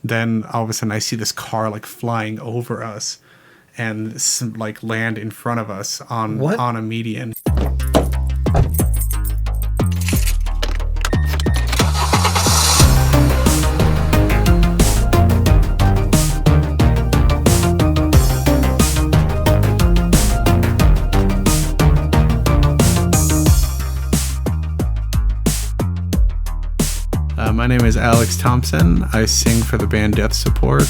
then all of a sudden I see this car like flying over us and like land in front of us on a median. My name is Alex Thompson. I sing for the band Death Support.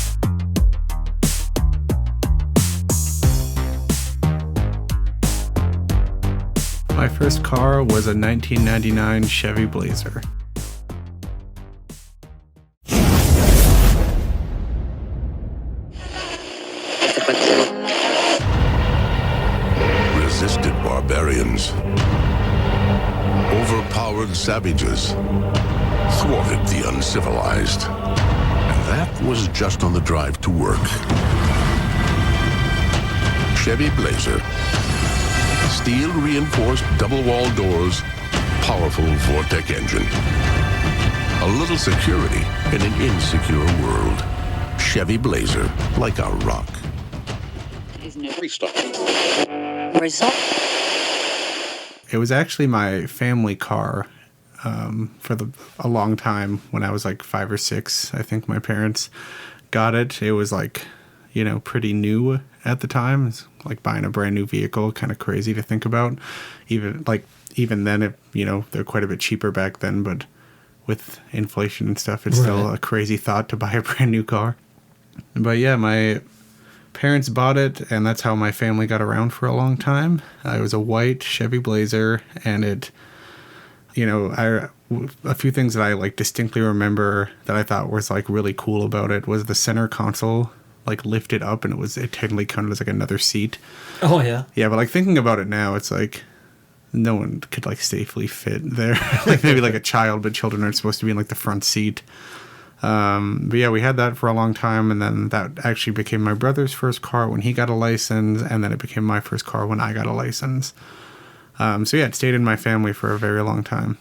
My first car was a 1999 Chevy Blazer. Resisted barbarians, overpowered savages, thwarted the uncivilized. And that was just on the drive to work. Chevy Blazer. Steel-reinforced double-wall doors, powerful Vortec engine. A little security in an insecure world. Chevy Blazer, like a rock. It was actually my family car for a long time. When I was like 5 or 6, I think my parents got it. It was like, pretty new at the time. It's like buying a brand new vehicle, kind of crazy to think about. Even then, they're quite a bit cheaper back then, but with inflation and stuff, it's still a crazy thought to buy a brand new car. But yeah, my parents bought it, and that's how my family got around for a long time. It was a white Chevy Blazer, and it, a few things that I like distinctly remember that I thought was like really cool about it was the center console like lifted up, and it technically counted as like another seat. Oh yeah. Yeah, but like thinking about it now, it's like no one could like safely fit there. Like maybe like a child, but children aren't supposed to be in like the front seat. But yeah, we had that for a long time, and then that actually became my brother's first car when he got a license, and then it became my first car when I got a license. So yeah, it stayed in my family for a very long time.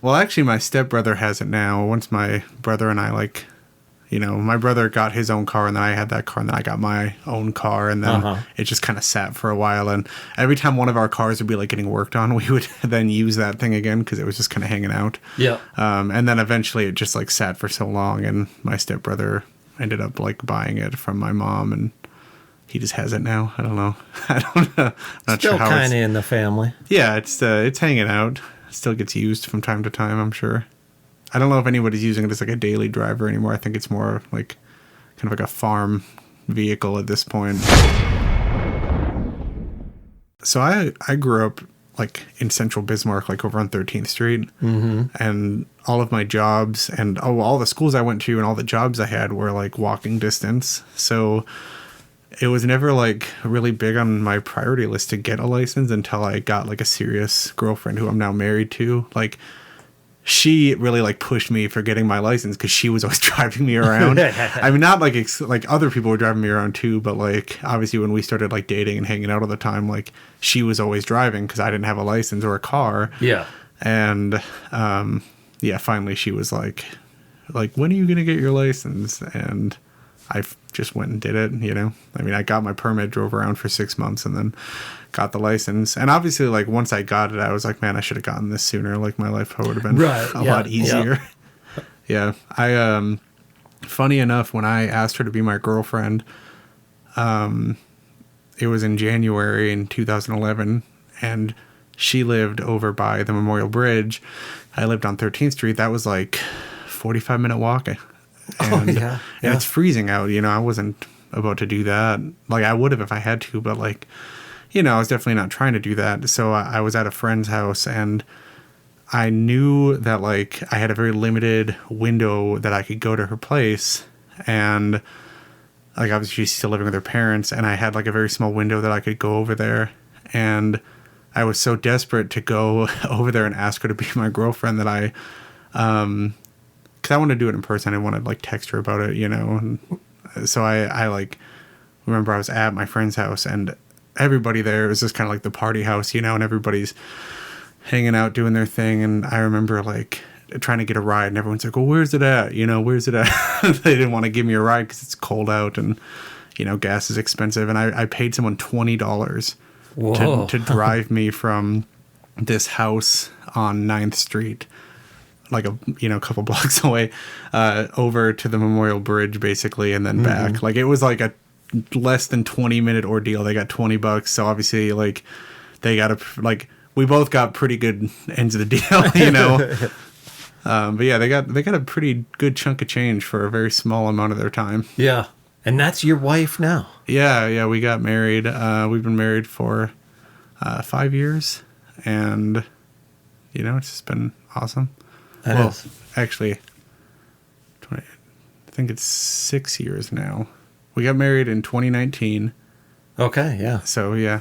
Well, actually, my stepbrother has it now. Once my brother and I my brother got his own car, and then I had that car, and then I got my own car, and then it just kind of sat for a while. And every time one of our cars would be like getting worked on, we would then use that thing again because it was just kind of hanging out. Yeah. And then eventually it just like sat for so long, and my stepbrother ended up like buying it from my mom, and he just has it now. I don't know. I'm not still sure how kind of in the family. Yeah, it's hanging out. It still gets used from time to time, I'm sure. I don't know if anybody's using it as like a daily driver anymore. I think it's more like kind of like a farm vehicle at this point. So I grew up like in central Bismarck, like over on 13th Street. Mm-hmm. And all of my jobs and all the schools I went to and all the jobs I had were like walking distance. So it was never like really big on my priority list to get a license until I got like a serious girlfriend who I'm now married to. Like, she really like pushed me for getting my license because she was always driving me around. I mean, not like like other people were driving me around too, but like obviously when we started like dating and hanging out all the time, like she was always driving because I didn't have a license or a car. Yeah. And finally she was like, when are you gonna get your license? And I just went and did it. I mean, I got my permit, drove around for 6 months, and then got the license. And obviously, like, once I got it, I was like, man, I should have gotten this sooner. Like, my life would have been a lot easier. Yeah. I, funny enough, when I asked her to be my girlfriend, it was in January in 2011, and she lived over by the Memorial Bridge. I lived on 13th Street. That was like 45-minute walk. And, and it's freezing out. I wasn't about to do that. Like, I would have if I had to, but like, I was definitely not trying to do that. So I was at a friend's house, and I knew that like I had a very limited window that I could go to her place. And like, obviously she's still living with her parents, and I had like a very small window that I could go over there. And I was so desperate to go over there and ask her to be my girlfriend that I because I wanted to do it in person. I didn't want to like text her about it, And so I like remember I was at my friend's house, and everybody there was just kind of like the party house, and everybody's hanging out doing their thing. And I remember like trying to get a ride, and everyone's like, well, where's it at? Where's it at? They didn't want to give me a ride because it's cold out and, gas is expensive. And I paid someone $20 to drive me from this house on 9th Street, like a couple blocks away, over to the Memorial Bridge, basically, and then back. Like, it was like a less than 20-minute ordeal. They got $20, so obviously, like, they got we both got pretty good ends of the deal, but yeah, they got a pretty good chunk of change for a very small amount of their time. Yeah. And that's your wife now. Yeah, we got married. We've been married for 5 years, and it's just been awesome. Actually, I think it's 6 years now. We got married in 2019. Okay, yeah. So yeah.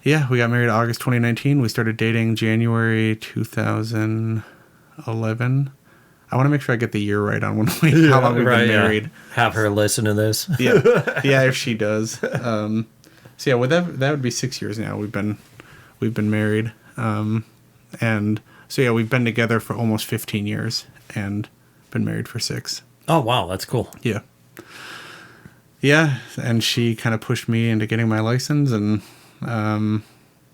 We got married August 2019. We started dating January 2011. I want to make sure I get the year right on how long we've been married. Yeah. Have her listen to this. Yeah, if she does. So yeah, that would be 6 years now. We've been married, and so yeah, we've been together for almost 15 years and been married for 6. Oh wow, that's cool. Yeah. Yeah, and she kind of pushed me into getting my license, and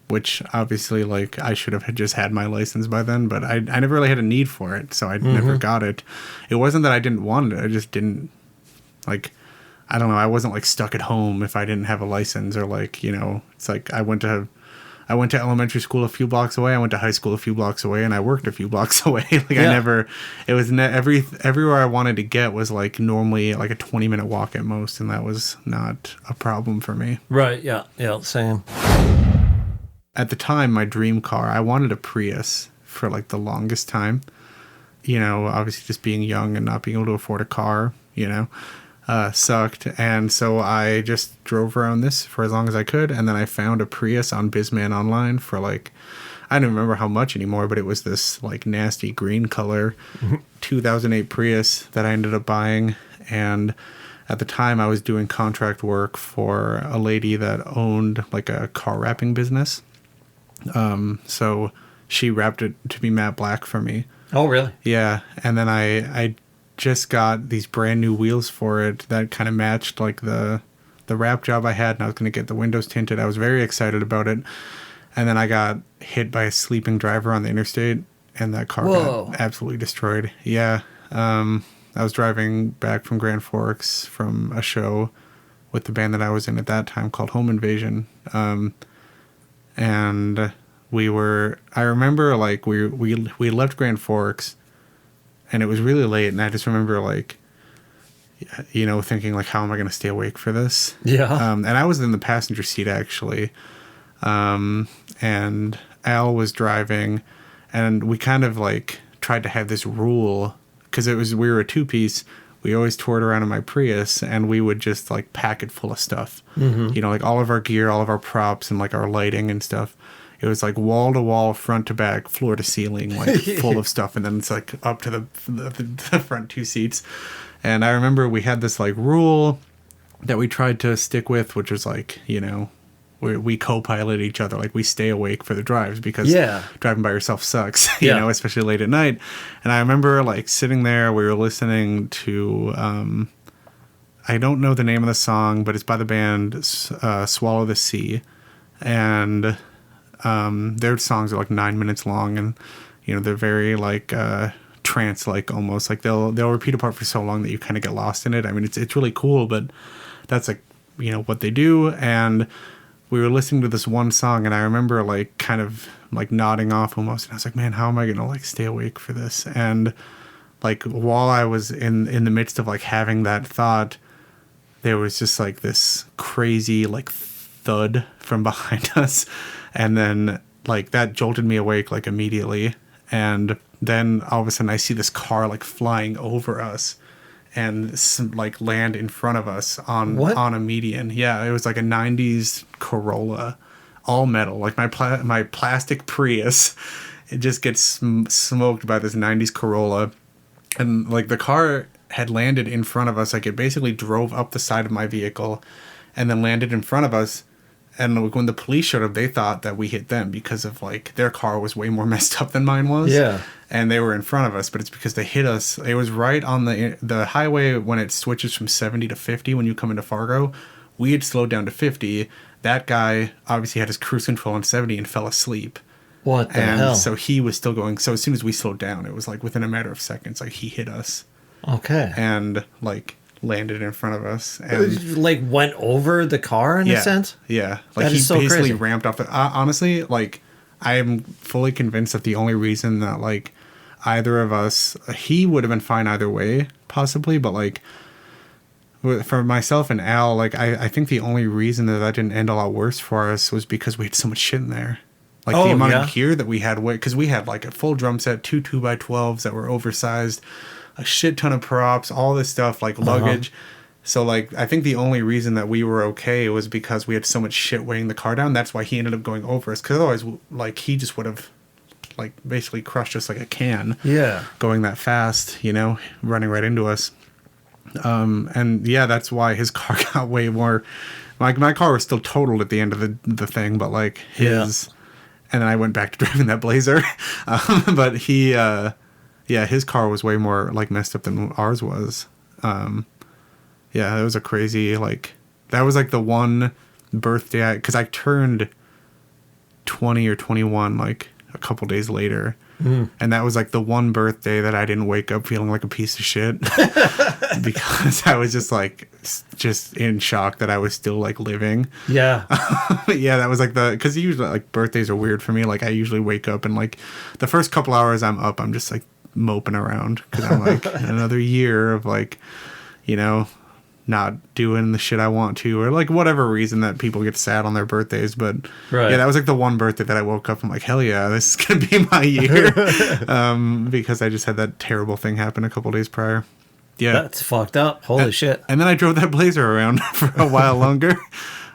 which obviously, like, I should have just had my license by then, but I never really had a need for it, so I never got it. It wasn't that I didn't want it, I just didn't, like, I don't know, I wasn't, like, stuck at home if I didn't have a license, or, like, it's like I went to elementary school a few blocks away, I went to high school a few blocks away, and I worked a few blocks away. Like, yeah. Everywhere I wanted to get was, like, normally, like, a 20-minute walk at most, and that was not a problem for me. Right, yeah, same. At the time, my dream car, I wanted a Prius for, like, the longest time. Obviously just being young and not being able to afford a car, sucked. And so I just drove around this for as long as I could. And then I found a Prius on Bizman Online for, like, I don't remember how much anymore, but it was this, like, nasty green color 2008 Prius that I ended up buying. And at the time I was doing contract work for a lady that owned, like, a car wrapping business. So she wrapped it to be matte black for me. Oh, really? Yeah. And then I just got these brand new wheels for it that kind of matched, like, the wrap job I had, and I was going to get the windows tinted. I was very excited about it. And then I got hit by a sleeping driver on the interstate, and that car got absolutely destroyed. Yeah. I was driving back from Grand Forks from a show with the band that I was in at that time called Home Invasion. And I remember, like, we left Grand Forks, and it was really late, and I just remember, like, thinking, like, how am I going to stay awake for this? Yeah. And I was in the passenger seat, actually. And Al was driving, and we kind of, like, tried to have this rule, because we were a 2-piece. We always toured around in my Prius, and we would just, like, pack it full of stuff. Mm-hmm. Like, all of our gear, all of our props, and, like, our lighting and stuff. It was, like, wall to wall, front to back, floor to ceiling, like, full of stuff. And then it's, like, up to the front 2 seats. And I remember we had this, like, rule that we tried to stick with, which was, like, we co-pilot each other. Like, we stay awake for the drives, because driving by yourself sucks, you know, especially late at night. And I remember, like, sitting there, we were listening to, I don't know the name of the song, but it's by the band Swallow the Sea. And their songs are, like, 9 minutes long, and, they're very, like, trance-like almost. Like, they'll repeat a part for so long that you kind of get lost in it. I mean, it's really cool, but that's, like, what they do. And we were listening to this one song, and I remember, like, kind of, like, nodding off almost, and I was like, man, how am I gonna, like, stay awake for this? And, like, while I was in the midst of, like, having that thought, there was just, like, this crazy, like, thud from behind us, and then, like, that jolted me awake, like, immediately. And then all of a sudden I see this car, like, flying over us and, like, land in front of us on a median. Yeah, it was like a 90s Corolla, all metal. Like, my plastic Prius, it just gets smoked by this 90s Corolla. And, like, the car had landed in front of us. Like, it basically drove up the side of my vehicle and then landed in front of us. And like, when the police showed up, they thought that we hit them because of like their car was way more messed up than mine was. Yeah. And they were in front of us, but it's because they hit us. It was right on the highway when it switches from 70 to 50 when you come into Fargo. We had slowed down to 50. That guy obviously had his cruise control on 70 and fell asleep. What the and hell? so he was still going. So as soon as we slowed down, it was like within a matter of seconds, like he hit us Okay. and like landed in front of us. And Like went over the car in a sense? yeah. Like That he is so basically crazy. ramped off. Honestly, like I am fully convinced that the only reason that like either of us, he would have been fine either way, possibly, but like for myself and Al, like I think the only reason that didn't end a lot worse for us was because we had so much shit in there. Like the amount of gear that we had, because we had like a full drum set, 2 2x12s that were oversized, a shit ton of props, all this stuff, like luggage. So like I think the only reason that we were okay was because we had so much shit weighing the car down. That's why he ended up going over us, because otherwise like he just would have like basically crushed us like a can. Yeah. Going that fast, you know, running right into us. And yeah, that's why his car got way more. Like my car was still totaled at the end of the thing, but like his, and then I went back to driving that Blazer. But he, his car was way more like messed up than ours was. Yeah, it was a crazy, like, that was like the one birthday because I turned 20 or 21 like a couple days later. And that was like the one birthday that I didn't wake up feeling like a piece of shit because I was just in shock that I was still like living. Yeah. Yeah, that was like because usually like birthdays are weird for me. Like I usually wake up and like the first couple hours I'm up, I'm just like moping around because I'm like another year of like, you know, not doing the shit I want to, or like whatever reason that people get sad on their birthdays. But yeah, that was like the one birthday that I woke up, I'm like, hell yeah, this is gonna be my year. Because I just had that terrible thing happen a couple days prior. Yeah, That's fucked up. Holy shit. and then I drove that Blazer around for a while longer.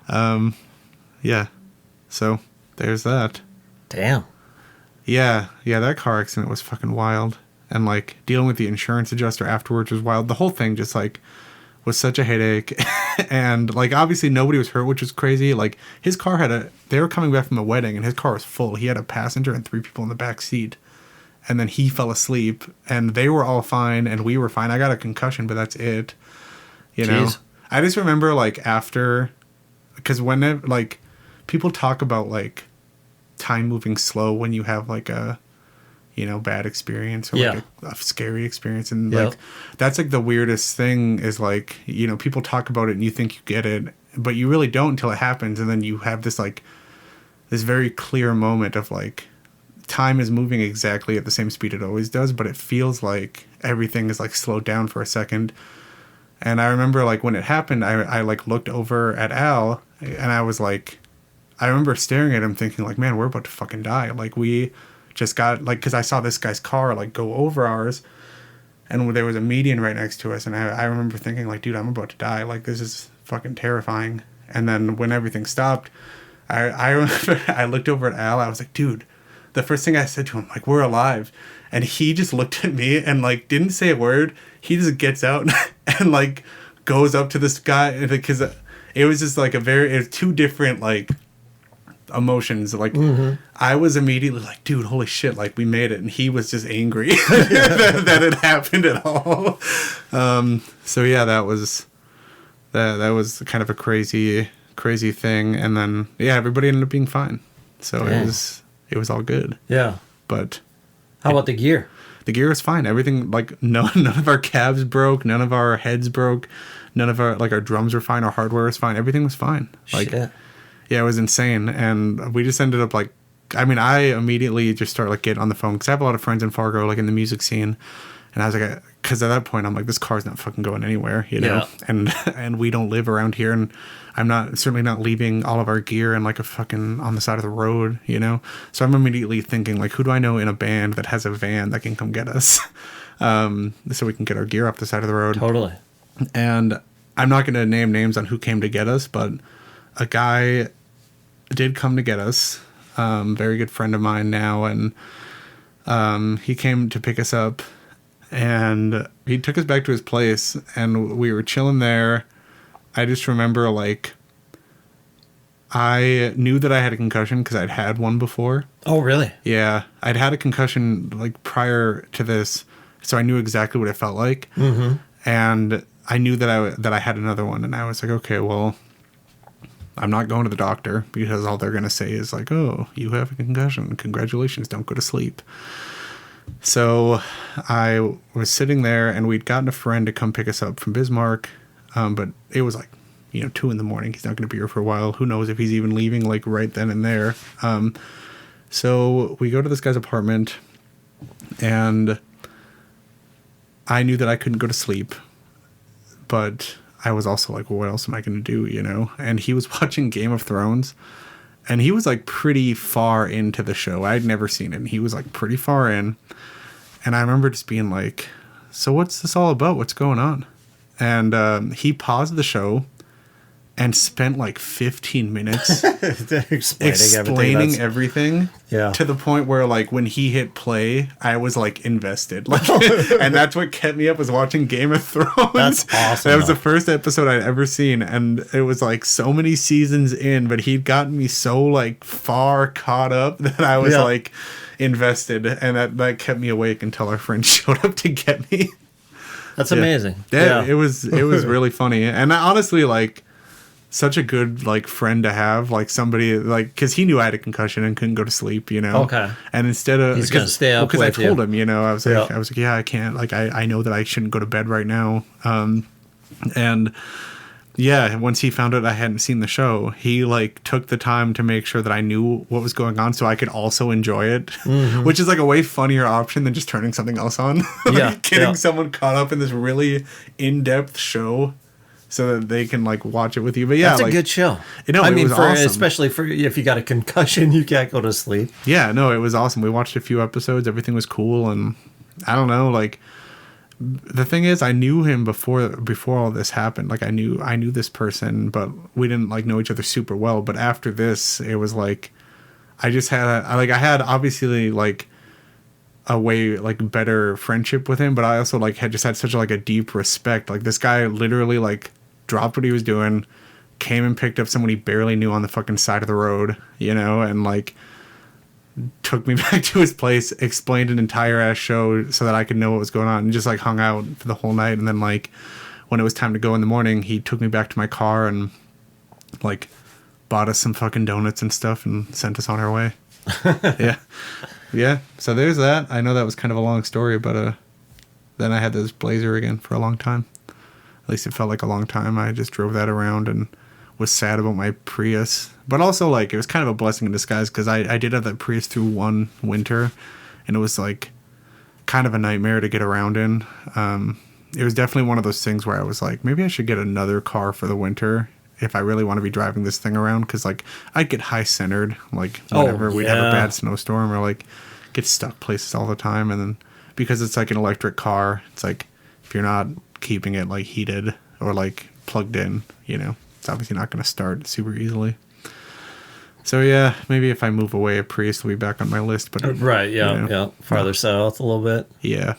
Yeah, so there's that. Damn. Yeah, that car accident was fucking wild, and like dealing with the insurance adjuster afterwards was wild. The whole thing just like was such a headache. And like obviously nobody was hurt, which was crazy. Like his car they were coming back from a wedding and his car was full. He had a passenger and 3 people in the back seat, and then he fell asleep and they were all fine and we were fine. I got a concussion, but that's it, you know. I just remember like after, because when like people talk about like time moving slow when you have like a, you know, bad experience or like a scary experience, and like that's like the weirdest thing is like, you know, people talk about it and you think you get it, but you really don't until it happens, and then you have this like this very clear moment of like time is moving exactly at the same speed it always does, but it feels like everything is like slowed down for a second. And I remember like when it happened, I like looked over at Al and I was like, I remember staring at him thinking like, man, we're about to fucking die. Like we just got like, because I saw this guy's car like go over ours, and there was a median right next to us, and I remember thinking like, dude, I'm about to die. Like this is fucking terrifying. And then when everything stopped, I remember I looked over at Al. I was like, dude, the first thing I said to him, like, we're alive. And he just looked at me and like didn't say a word. He just gets out and like goes up to this guy, because it was just like it was two different like emotions. Like I was immediately like, dude, holy shit, like we made it. And he was just angry that it happened at all. So yeah, that was kind of a crazy thing. And then yeah, everybody ended up being fine. So it was all good. Yeah. But how about the gear? The gear was fine. Everything, like none of our cabs broke, none of our heads broke, none of our like our drums were fine, our hardware was fine. Everything was fine. Like Shit. Yeah, it was insane. And we just ended up like, I mean, I immediately just started like getting on the phone because I have a lot of friends in Fargo, like in the music scene. And I was like, because at that point I'm like, this car's not fucking going anywhere, you know? And we don't live around here, and I'm certainly not leaving all of our gear in like a fucking on the side of the road, you know? So I'm immediately thinking like, who do I know in a band that has a van that can come get us? So we can get our gear off the side of the road. Totally. And I'm not going to name names on who came to get us, but a guy did come to get us. Very good friend of mine now. And he came to pick us up, and he took us back to his place, and we were chilling there. I just remember like I knew that I had a concussion because I'd had one before. Oh, really? Yeah, I'd had a concussion like prior to this, so I knew exactly what it felt like. Mm-hmm. And I knew that I had another one, and I was like, okay, well, I'm not going to the doctor because all they're gonna say is like, oh, you have a concussion. Congratulations, don't go to sleep. So I was sitting there, and we'd gotten a friend to come pick us up from Bismarck, but it was like, 2 a.m. He's not going to be here for a while. Who knows if he's even leaving like right then and there. So we go to this guy's apartment, and I knew that I couldn't go to sleep, but I was also like, well, what else am I going to do, And he was watching Game of Thrones, and he was like pretty far into the show. I'd never seen it, and he was like pretty far in. And I remember just being like, so what's this all about? What's going on? And he paused the show and spent like 15 minutes explaining everything to the point where like when he hit play, I was like invested. Like, and that's what kept me up, was watching Game of Thrones. That's awesome. That was the first episode I'd ever seen, and it was like so many seasons in, but he'd gotten me so like far caught up that I was like invested, and that kept me awake until our friend showed up to get me. That's amazing. Yeah, it was really funny, and I honestly like. Such a good like friend to have, like somebody like, because he knew I had a concussion and couldn't go to sleep, Okay. And instead of he's gonna stay up because I told him, I was like, I can't, like I know that I shouldn't go to bed right now, and yeah, once he found out I hadn't seen the show, he like took the time to make sure that I knew what was going on so I could also enjoy it, which is like a way funnier option than just turning something else on. Getting someone caught up in this really in-depth show so that they can like watch it with you. But yeah, that's a good show. I mean, awesome. Especially for if you got a concussion, you can't go to sleep. Yeah, no, it was awesome. We watched a few episodes. Everything was cool, and I don't know, like the thing is, I knew him before all this happened. Like I knew this person, but we didn't like know each other super well. But after this, it was like I just had I had obviously like a way like better friendship with him, but I also like had such like a deep respect. Like this guy literally like dropped what he was doing, came and picked up someone he barely knew on the fucking side of the road, and like took me back to his place, explained an entire ass show so that I could know what was going on, and just like hung out for the whole night. And then like when it was time to go in the morning, he took me back to my car and like bought us some fucking donuts and stuff and sent us on our way. Yeah. So there's that. I know that was kind of a long story, but then I had this Blazer again for a long time. At least it felt like a long time. I just drove that around and was sad about my Prius. But also, like, it was kind of a blessing in disguise because I did have that Prius through one winter, and it was, like, kind of a nightmare to get around in. It was definitely one of those things where I was like, maybe I should get another car for the winter if I really want to be driving this thing around, because like I'd get high centered like whenever we'd have a bad snowstorm or like get stuck places all the time. And then because it's like an electric car, it's like if you're not keeping it like heated or like plugged in, it's obviously not going to start super easily. So yeah, maybe if I move away, a Prius will be back on my list. But right, yeah, farther south a little bit. Yeah.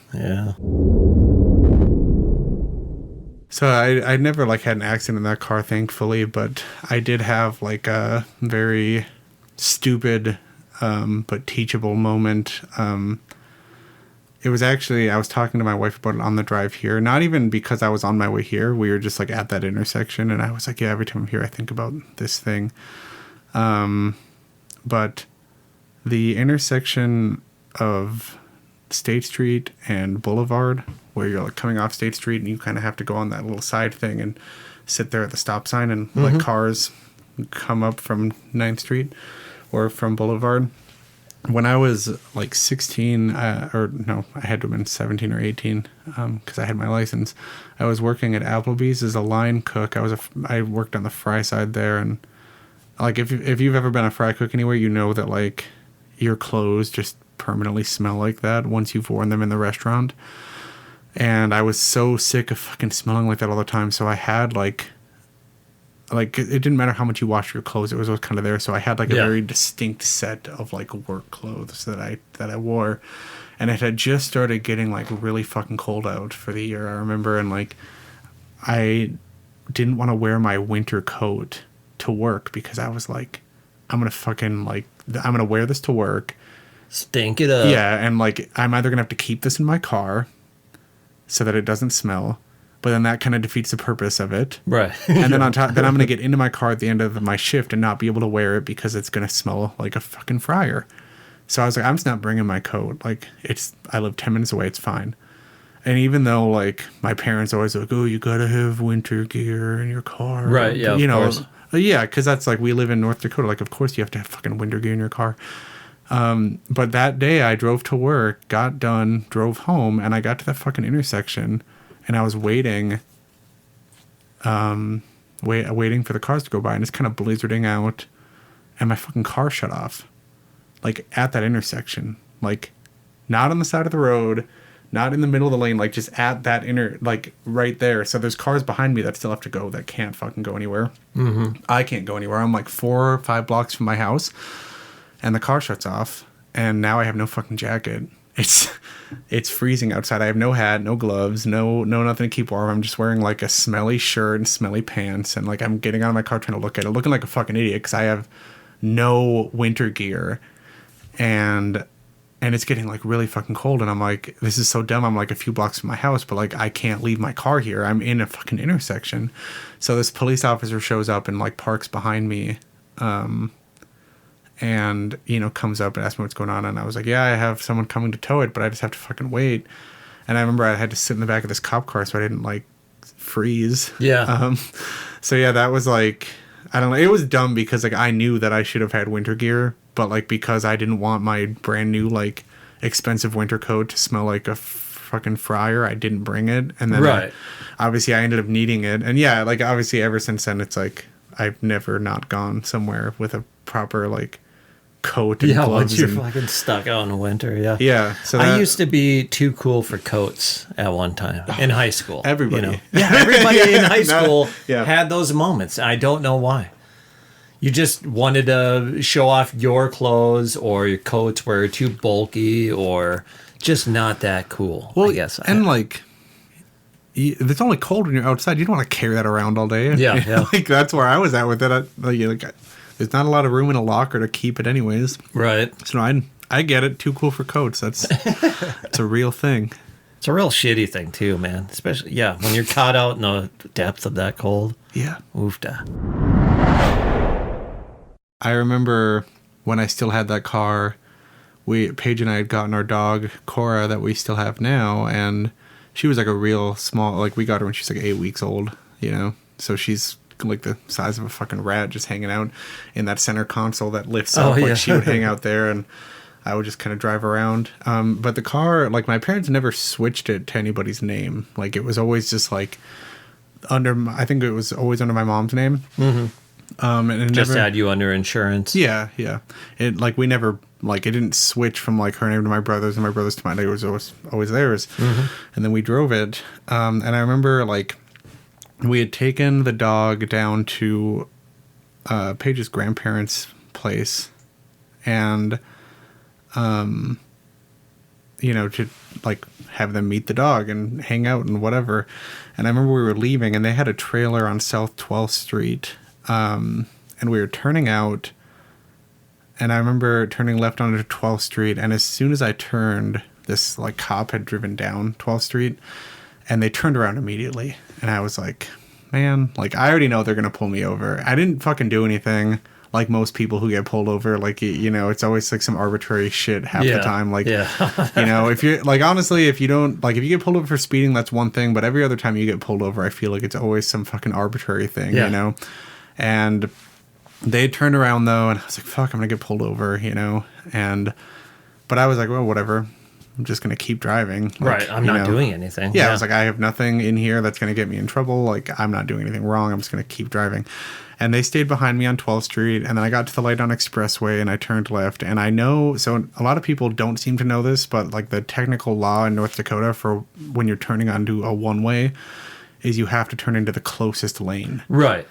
So I never like had an accident in that car, thankfully, but I did have like a very stupid but teachable moment. It was actually, I was talking to my wife about it on the drive here, not even because I was on my way here. We were just like at that intersection, and I was like, yeah, every time I'm here, I think about this thing. But the intersection of State Street and Boulevard, where you're like coming off State Street and you kind of have to go on that little side thing and sit there at the stop sign and like cars come up from 9th Street or from Boulevard. When I was like 16, or no, I had to have been 17 or 18 because I had my license. I was working at Applebee's as a line cook. I worked on the fry side there, and like if you've ever been a fry cook anywhere, you know that like your clothes just permanently smell like that once you've worn them in the restaurant. And I was so sick of fucking smelling like that all the time, so I had like it didn't matter how much you washed your clothes, it was always kind of there. So I had like a very distinct set of like work clothes that I wore, and it had just started getting like really fucking cold out for the year, I remember. And like I didn't want to wear my winter coat to work because I was like, I'm going to fucking like, I'm going to wear this to work. Stink it up. Yeah. And like, I'm either going to have to keep this in my car so that it doesn't smell. But then that kind of defeats the purpose of it. Right. And then on top, then I'm going to get into my car at the end of my shift and not be able to wear it because it's going to smell like a fucking fryer. So I was like, I'm just not bringing my coat. Like, I live 10 minutes away. It's fine. And even though, like, my parents always like, oh, you got to have winter gear in your car. Right, yeah, you of know, course. Yeah, because that's like, we live in North Dakota. Like, of course you have to have fucking winter gear in your car. But that day I drove to work, got done, drove home, and I got to that fucking intersection, and I was waiting, waiting for the cars to go by, and it's kind of blizzarding out, and my fucking car shut off. Like, at that intersection. Like, not on the side of the road, not in the middle of the lane, like, just at that like, right there. So there's cars behind me that still have to go that can't fucking go anywhere. Mm-hmm. I can't go anywhere. I'm, like, 4 or 5 blocks from my house, and the car shuts off, and now I have no fucking jacket. It's freezing outside. I have no hat, no gloves, no nothing to keep warm. I'm just wearing, like, a smelly shirt and smelly pants, and, like, I'm getting out of my car trying to look at it, looking like a fucking idiot because I have no winter gear. And it's getting like really fucking cold, and I'm like, this is so dumb. I'm like a few blocks from my house, but like I can't leave my car here. I'm in a fucking intersection. So this police officer shows up and like parks behind me, and comes up and asks me what's going on, and I was like, yeah, I have someone coming to tow it, but I just have to fucking wait. And I remember I had to sit in the back of this cop car so I didn't like freeze. Yeah. So yeah, that was like, I don't know. It was dumb because like I knew that I should have had winter gear, but like because I didn't want my brand new like expensive winter coat to smell like a fucking fryer, I didn't bring it. And then right. Obviously I ended up needing it. And yeah, like obviously ever since then it's like I've never not gone somewhere with a proper like coat and gloves. Once you're fucking stuck out in the winter, yeah. Yeah. So I used to be too cool for coats at one time in high school. Everybody. Yeah, everybody in high school Yeah. had those moments. I don't know why. You just wanted to show off your clothes, or your coats were too bulky, or just not that cool, I guess. And like, it's only cold when you're outside. You don't want to carry that around all day. Yeah. Like that's where I was at with it. There's not a lot of room in a locker to keep it anyways. Right. So I get it. Too cool for coats. It's a real thing. It's a real shitty thing too, man. Especially, when you're caught out in the depth of that cold. Yeah. Oofda. I remember when I still had that car, Paige and I had gotten our dog, Cora, that we still have now, and she was like a real small, like we got her when she's like 8 weeks old, so she's like the size of a fucking rat just hanging out in that center console that lifts up. Like she would hang out there and I would just kind of drive around. But the car, like my parents never switched it to anybody's name. Like it was always just like I think it was always under my mom's name. Mm-hmm. And it just never had you under insurance. Yeah. It like we never like it didn't switch from like her name to my brother's and my brother's to mine. It was always theirs. Mm-hmm. And then we drove it. And I remember like we had taken the dog down to Paige's grandparents' place, and to like have them meet the dog and hang out and whatever. And I remember we were leaving, and they had a trailer on South 12th Street. And we were turning out, and I remember turning left onto 12th Street, and as soon as I turned, this like cop had driven down 12th Street, and they turned around immediately, and I was like, man, like I already know they're gonna pull me over. I didn't fucking do anything like most people who get pulled over. Like it's always like some arbitrary shit half the time. Like if you're like, honestly, if you don't like, if you get pulled over for speeding, that's one thing, but every other time you get pulled over, I feel like it's always some fucking arbitrary thing. And they turned around though, and I was like, fuck, I'm gonna get pulled over, but I was like, well, whatever. I'm just gonna keep driving. Like, right. I'm not doing anything. Yeah, I was like, I have nothing in here that's gonna get me in trouble. Like, I'm not doing anything wrong. I'm just gonna keep driving. And they stayed behind me on 12th Street, and then I got to the light on Expressway, and I turned left. And I know, so a lot of people don't seem to know this, but like the technical law in North Dakota for when you're turning onto a one-way is you have to turn into the closest lane. Right.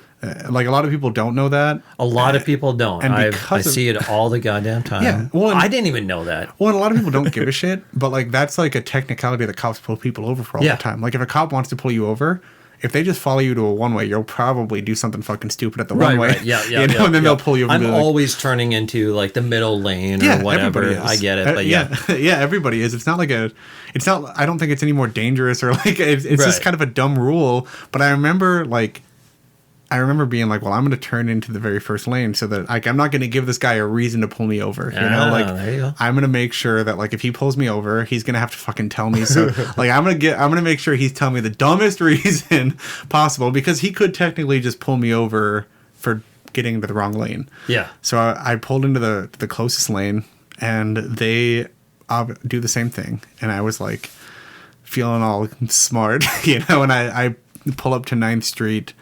Like a lot of people don't know that. A lot of people don't. And I see it all the goddamn time. Yeah. Well, I didn't even know that. Well, and a lot of people don't give a shit, but like that's like a technicality that cops pull people over for all the time. Like if a cop wants to pull you over, if they just follow you to a one-way, you'll probably do something fucking stupid at the one-way. Right. Yeah. And then they'll pull you over. I'm always turning into like the middle lane or whatever. I get it. But yeah, everybody is. It's not, I don't think it's any more dangerous or like, it's just kind of a dumb rule. But I remember being like, well, I'm going to turn into the very first lane so that I'm not going to give this guy a reason to pull me over. There you go. I'm going to make sure that like if he pulls me over, he's going to have to fucking tell me. So like I'm going to make sure he's telling me the dumbest reason possible, because he could technically just pull me over for getting into the wrong lane. Yeah. So I pulled into the closest lane, and they do the same thing. And I was like feeling all smart, and I pull up to 9th Street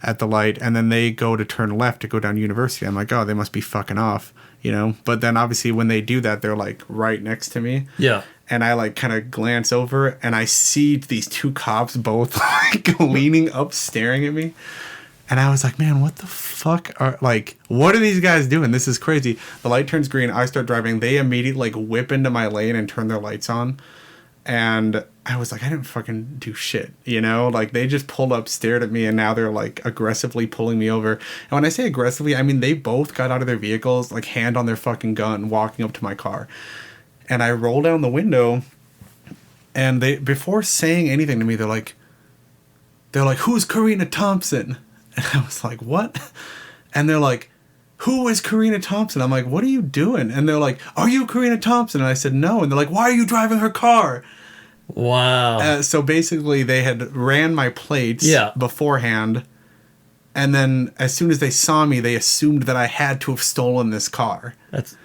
at the light, and then they go to turn left to go down University. I'm like, oh, they must be fucking off, But then obviously when they do that, they're like right next to me. Yeah. And I like kind of glance over, and I see these two cops both like leaning up, staring at me. And I was like, man, what the fuck what are these guys doing? This is crazy. The light turns green. I start driving. They immediately like whip into my lane and turn their lights on. And I was like, I didn't fucking do shit, Like, they just pulled up, stared at me, and now they're, like, aggressively pulling me over. And when I say aggressively, I mean they both got out of their vehicles, like, hand on their fucking gun, walking up to my car. And I roll down the window, and they, before saying anything to me, they're like, who's Karina Thompson? And I was like, what? And they're like, who is Karina Thompson? I'm like, what are you doing? And they're like, are you Karina Thompson? And I said, no. And they're like, why are you driving her car? Wow. So basically they had ran my plates beforehand. And then as soon as they saw me, they assumed that I had to have stolen this car. That's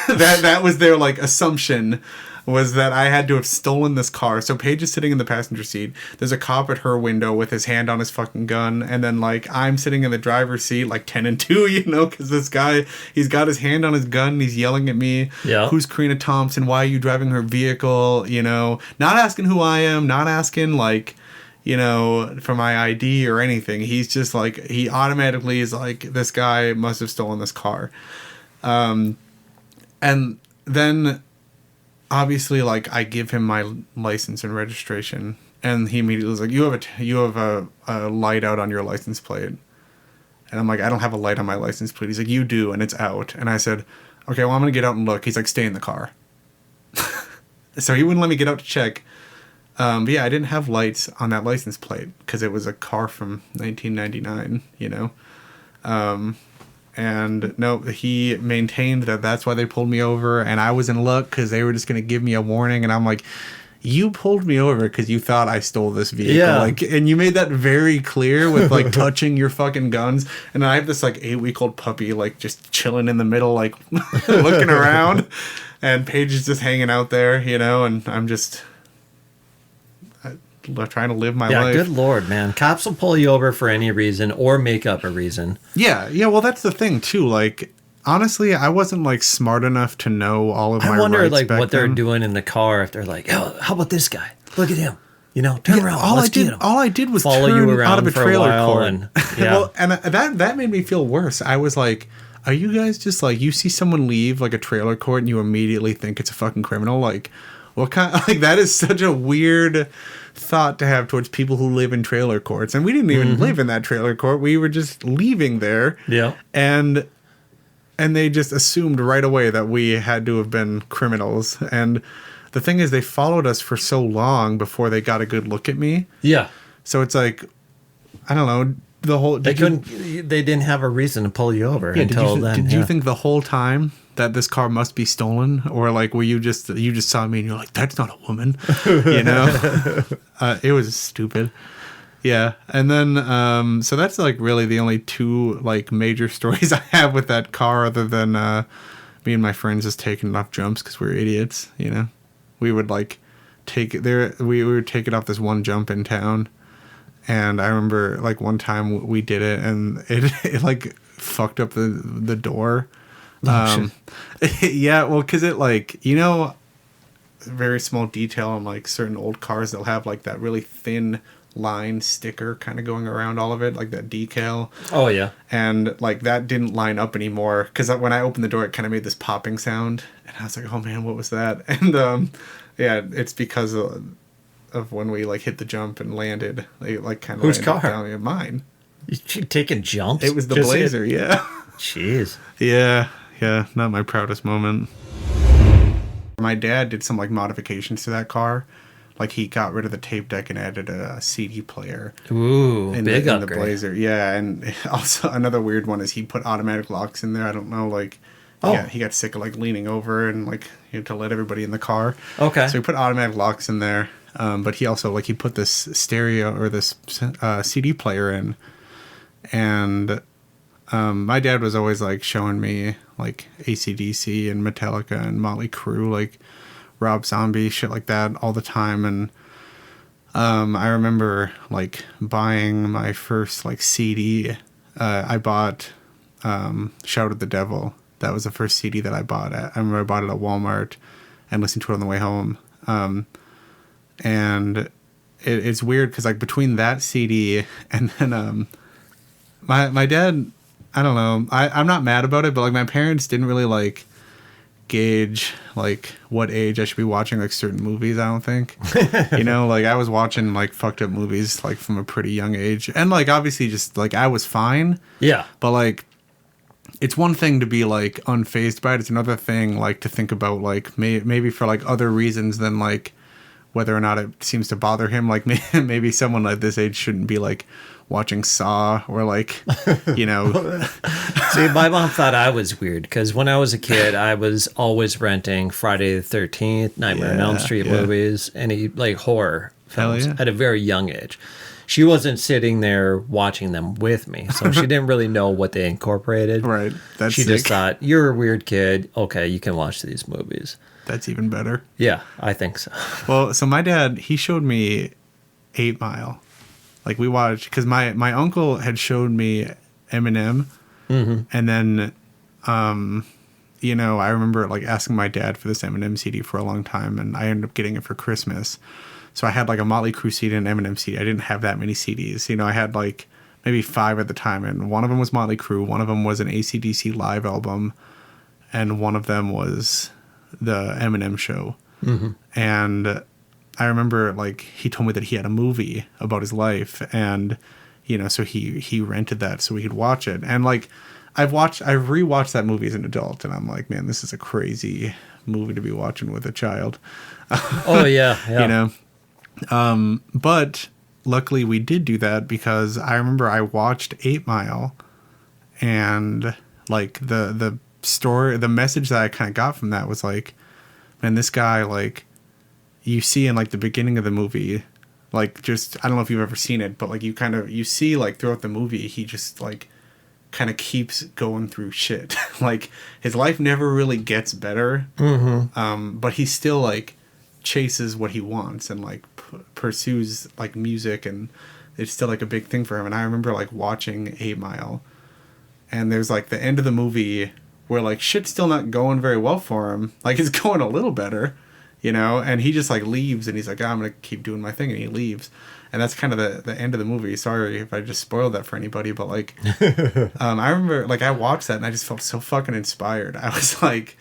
that was their like assumption, was that I had to have stolen this car. So Paige is sitting in the passenger seat. There's a cop at her window with his hand on his fucking gun. And then, like, I'm sitting in the driver's seat, like, 10 and 2, because this guy, he's got his hand on his gun. And he's yelling at me. Yeah. Who's Karina Thompson? Why are you driving her vehicle? Not asking who I am. Not asking, like, for my ID or anything. He's just, like, he automatically is like, this guy must have stolen this car. And then... obviously, like, I give him my license and registration, and he immediately was like, you have a light out on your license plate. And I'm like, I don't have a light on my license plate. He's like, you do, and it's out. And I said, okay, well, I'm going to get out and look. He's like, stay in the car. So he wouldn't let me get out to check. But yeah, I didn't have lights on that license plate because it was a car from 1999, And no, he maintained that that's why they pulled me over, and I was in luck because they were just going to give me a warning. And I'm like, you pulled me over because you thought I stole this vehicle. Yeah. Like, and you made that very clear with like touching your fucking guns. And I have this like 8-week-old puppy like just chilling in the middle, like looking around, and Paige is just hanging out there, and I'm just trying to live my life. Yeah, good Lord, man. Cops will pull you over for any reason or make up a reason. Yeah, well, that's the thing, too. Like, honestly, I wasn't, like, smart enough to know all of my rights. I wonder, like, back what they're then. doing in the car if they're like, oh, how about this guy? Look at him. Turn around. Let's get him. All I did was follow turn you around out of a for trailer a while court. And Well, and that made me feel worse. I was like, are you guys just, like, you see someone leave, like, a trailer court and you immediately think it's a fucking criminal? Like, what kind... Like, that is such a weird... thought to have towards people who live in trailer courts, and we didn't even live in that trailer court. We were just leaving there, and they just assumed right away that we had to have been criminals. And the thing is, they followed us for so long before they got a good look at me. So it's like, I don't know, the whole they didn't have a reason to pull you over until then. Did you think the whole time that this car must be stolen, or like were you just saw me and you're like, that's not a woman? It was stupid. Yeah. And then so that's like really the only two like major stories I have with that car, other than me and my friends just taking it off jumps because we're idiots. We would like take it there. We would take it off this one jump in town. And I remember like one time we did it, and it like fucked up the door. Yeah, well, because it like, very small detail on like certain old cars, they'll have like that really thin line sticker kind of going around all of it, like that decal. Oh yeah. And like that didn't line up anymore, because when I opened the door, it kind of made this popping sound, and I was like, oh man, what was that? And yeah, it's because of when we like hit the jump and landed. They like kind of Whose car? down here. Mine. You taking jumps? It was the Blazer, yeah. Jeez. Yeah, not my proudest moment. My dad did some like modifications to that car. Like he got rid of the tape deck and added a CD player. Ooh, big in upgrade. the Blazer. Yeah, and also another weird one is he put automatic locks in there. I don't know, like he got sick of like leaning over and like he had to let everybody in the car. Okay. So he put automatic locks in there. But he also like he put this stereo or this CD player in. And my dad was always like showing me like AC/DC and Metallica and Motley Crue, like Rob Zombie, shit like that all the time. And I remember like buying my first like CD. I bought Shout at the Devil. That was the first CD that I bought. I remember I bought it at Walmart and listened to it on the way home. And it's weird because like between that CD and then my dad, I don't know, I'm not mad about it, but like my parents didn't really like gauge like what age I should be watching like certain movies. I don't think, you know, like I was watching like fucked up movies like from a pretty young age, and like obviously just like I was fine. Yeah. But like it's one thing to be like unfazed by it. It's another thing like to think about like maybe for like other reasons than like whether or not it seems to bother him. Like maybe someone at this age shouldn't be like watching Saw or like, you know. See, my mom thought I was weird because when I was a kid, I was always renting Friday the 13th, Nightmare on Elm Street movies, any like horror films at a very young age. She wasn't sitting there watching them with me, so she didn't really know what they incorporated. Right. That's she just thought, you're a weird kid. Okay, you can watch these movies. That's even better. Yeah, I think so. Well, so my dad, he showed me 8 Mile. Like we watched, because my uncle had showed me Eminem. Mm-hmm. And then, you know, I remember like asking my dad for this Eminem CD for a long time, and I ended up getting it for Christmas. So I had like a Motley Crue CD and an Eminem CD. I didn't have that many CDs. You know, I had like maybe 5 at the time, and one of them was Motley Crue, one of them was an AC/DC live album, and one of them was the Eminem show. Mm-hmm. And I remember like he told me that he had a movie about his life, and you know, so he rented that so we could watch it. And like I've rewatched that movie as an adult, and I'm like, man, this is a crazy movie to be watching with a child. Oh yeah. You know, but luckily we did do that because I remember I watched 8 Mile, and like the story, the message that I kind of got from that was like, man, this guy, like, you see in like the beginning of the movie, like, just, I don't know if you've ever seen it, but like you see like throughout the movie, he just like kind of keeps going through shit. Like his life never really gets better. Mm-hmm. But he still like chases what he wants and like pursues like music, and it's still like a big thing for him. And I remember like watching 8 Mile, and there's like the end of the movie where like shit's still not going very well for him. Like it's going a little better, you know, and he just like leaves, and he's like, I'm gonna keep doing my thing, and he leaves. And that's kind of the end of the movie. Sorry if I just spoiled that for anybody, but like I remember like I watched that and I just felt so fucking inspired. I was like,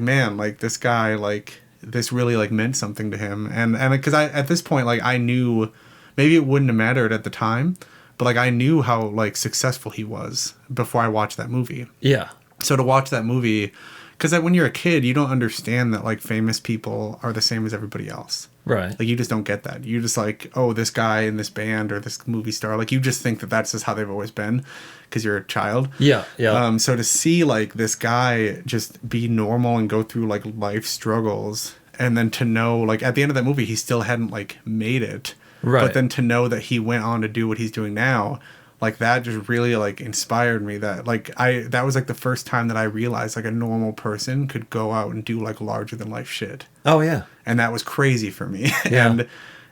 man, like this guy, like this really like meant something to him. And because I at this point, like I knew, maybe it wouldn't have mattered at the time, but like I knew how like successful he was before I watched that movie. Yeah. So to watch that movie, because when you're a kid, you don't understand that like famous people are the same as everybody else. Right. Like you just don't get that. You're just like, oh, this guy in this band or this movie star. Like you just think that that's just how they've always been because you're a child. Yeah. Yeah. So to see like this guy just be normal and go through like life struggles, and then to know like at the end of that movie, he still hadn't like made it. Right. But then to know that he went on to do what he's doing now, like that just really like inspired me. That like that was like the first time that I realized like a normal person could go out and do like larger than life shit. Oh yeah. And that was crazy for me. Yeah. And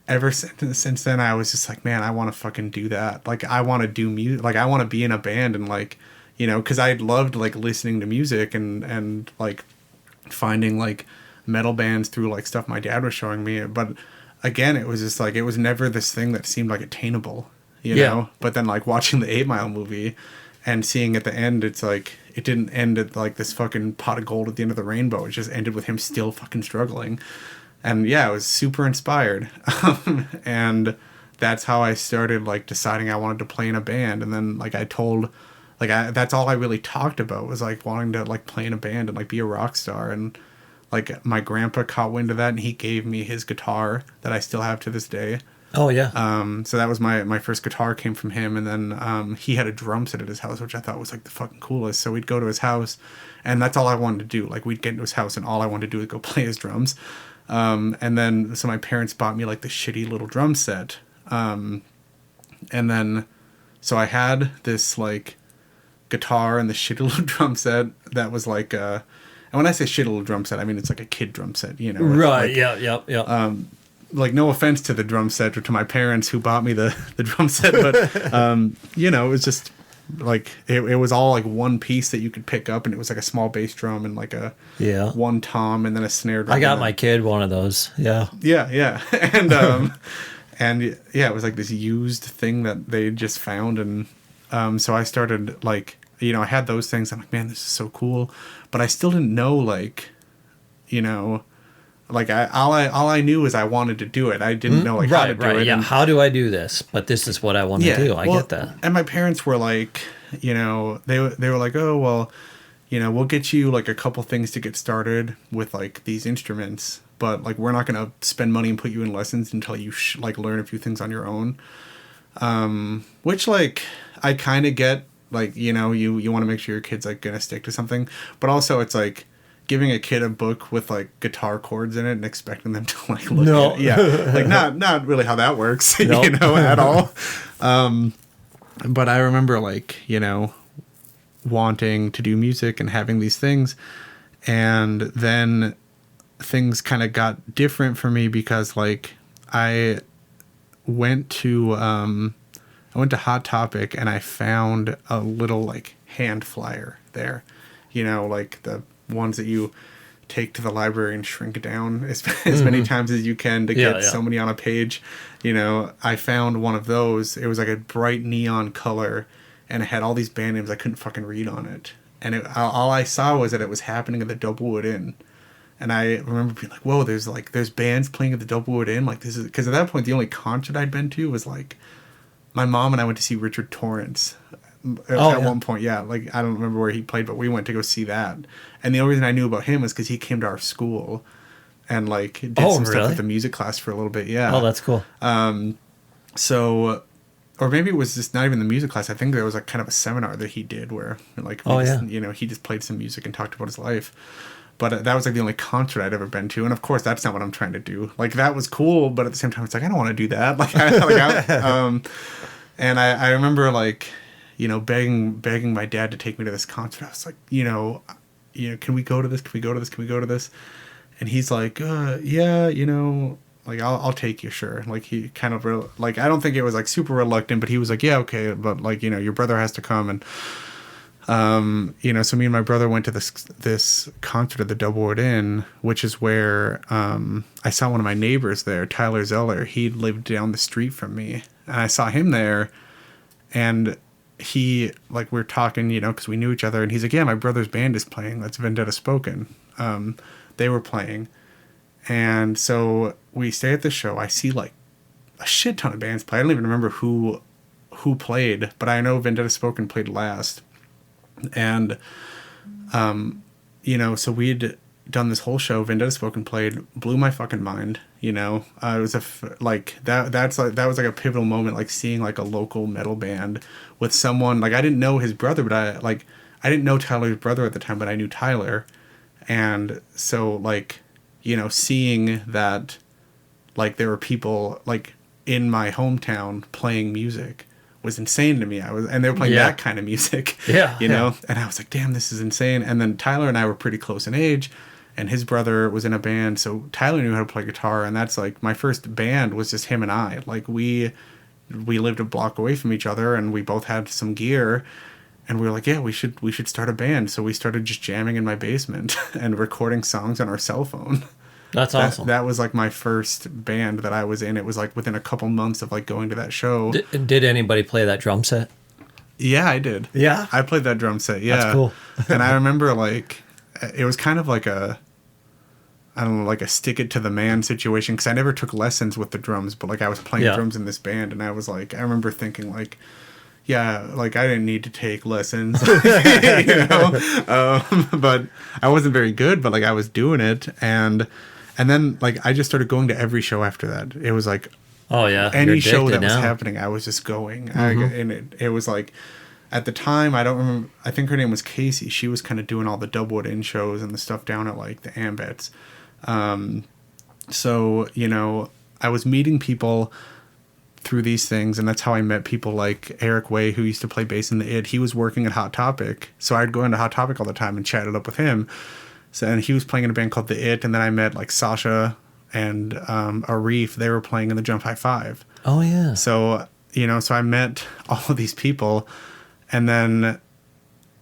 ever since then, I was just like, man, I want to fucking do that. Like I want to do music. Like I want to be in a band and like, you know, because I loved like listening to music and like finding like metal bands through like stuff my dad was showing me. But again, it was just like, it was never this thing that seemed like attainable. You know, but then like watching the 8 Mile movie and seeing at the end, it's like it didn't end at like this fucking pot of gold at the end of the rainbow. It just ended with him still fucking struggling. And yeah, I was super inspired. And that's how I started like deciding I wanted to play in a band. And then like that's all I really talked about was like wanting to like play in a band and like be a rock star. And like my grandpa caught wind of that and he gave me his guitar that I still have to this day. Oh yeah. So that was my first guitar came from him. And then he had a drum set at his house, which I thought was like the fucking coolest. So we'd go to his house and that's all I wanted to do. Like we'd get into his house and all I wanted to do was go play his drums. And then so my parents bought me like the shitty little drum set. And then so I had this like guitar and the shitty little drum set that was like and when I say shitty little drum set, I mean it's like a kid drum set, you know. Right. Like, Yeah. Like no offense to the drum set or to my parents who bought me the drum set, but you know, it was just like it was all like one piece that you could pick up, and it was like a small bass drum and like a one tom and then a snare drum. I got my kid one of those. Yeah. And and yeah, it was like this used thing that they just found, and so I started like, you know, I had those things. I'm like, man, this is so cool, but I still didn't know, like, you know, like all I knew is I wanted to do it. I didn't know like how to do it. Yeah, how do I do this? But this is what I want to do. I get that. And my parents were like, you know, they were like, oh well, you know, we'll get you like a couple things to get started with like these instruments, but like we're not gonna spend money and put you in lessons until you like learn a few things on your own. Which like I kind of get, like, you know, you want to make sure your kid's like gonna stick to something, but also it's like giving a kid a book with like guitar chords in it and expecting them to like look at it. Yeah, like not really how that works, you know, at all. But I remember like, you know, wanting to do music and having these things, and then things kind of got different for me because like I went to Hot Topic and I found a little like hand flyer there, you know, like the ones that you take to the library and shrink down as many times as you can to get so many on a page. You know, I found one of those. It was like a bright neon color and it had all these band names I couldn't fucking read on it. And all I saw was that it was happening at the Doublewood Inn. And I remember being like, whoa, there's bands playing at the Doublewood Inn. Like, this is, because at that point, the only concert I'd been to was like, my mom and I went to see Richard Torrance at one point. Yeah, like, I don't remember where he played, but we went to go see that. And the only reason I knew about him was because he came to our school and like did some stuff with the music class for a little bit. Yeah. Oh, that's cool. So, or maybe it was just not even the music class. I think there was like kind of a seminar that he did where like, you know, he just played some music and talked about his life. But that was like the only concert I'd ever been to. And of course, that's not what I'm trying to do. Like, that was cool, but at the same time, it's like, I don't want to do that. Like, and I remember like, you know, begging my dad to take me to this concert. I was like, you know, can we go to this? Can we go to this? Can we go to this? And he's like, yeah, you know, like, I'll take you, sure. Like, he kind of, like, I don't think it was like super reluctant, but he was like, yeah, okay. But like, you know, your brother has to come. And, you know, so me and my brother went to this concert at the Doublewood Inn, which is where I saw one of my neighbors there, Tyler Zeller. He lived down the street from me. And I saw him there. And he, like, we were talking, you know, because we knew each other. And he's like, yeah, my brother's band is playing. That's Vendetta Spoken. They were playing. And so we stay at the show. I see, like, a shit ton of bands play. I don't even remember who played. But I know Vendetta Spoken played last. And, you know, so we'd done this whole show. Vendetta Spoken played, blew my fucking mind. You know, it was that was like a pivotal moment, like seeing like a local metal band with someone, like, I didn't know his brother, but I didn't know Tyler's brother at the time, but I knew Tyler. And so, like, you know, seeing that, like, there were people like in my hometown playing music was insane to me. And they were playing that kind of music, you know, and I was like, damn, this is insane. And then Tyler and I were pretty close in age, and his brother was in a band, so Tyler knew how to play guitar, and that's like my first band was just him and I. Like, we lived a block away from each other, and we both had some gear, and we were like, yeah, we should start a band. So we started just jamming in my basement and recording songs on our cell phone. That's awesome. That was like my first band that I was in. It was like within a couple months of like going to that show. Did anybody play that drum set? Yeah, I did. Yeah? I played that drum set, yeah. That's cool. And I remember like, it was kind of like I don't know, like a stick it to the man situation, because I never took lessons with the drums, but like I was playing drums in this band, and I was like, I remember thinking like, yeah, like I didn't need to take lessons, but I wasn't very good, but like I was doing it, and then like I just started going to every show after that. It was like, oh yeah, any show that was happening, I was just going, and it was like. At the time, I don't remember. I think her name was Casey. She was kind of doing all the Doublewood Inn shows and the stuff down at like the Ambets. So, you know, I was meeting people through these things, and that's how I met people like Eric Way, who used to play bass in the ID. He was working at Hot Topic, so I'd go into Hot Topic all the time and chat it up with him. So, and he was playing in a band called The It, and then I met like Sasha and Arif. They were playing in the Jump High Five. Oh yeah. So, you know, so I met all of these people. And then,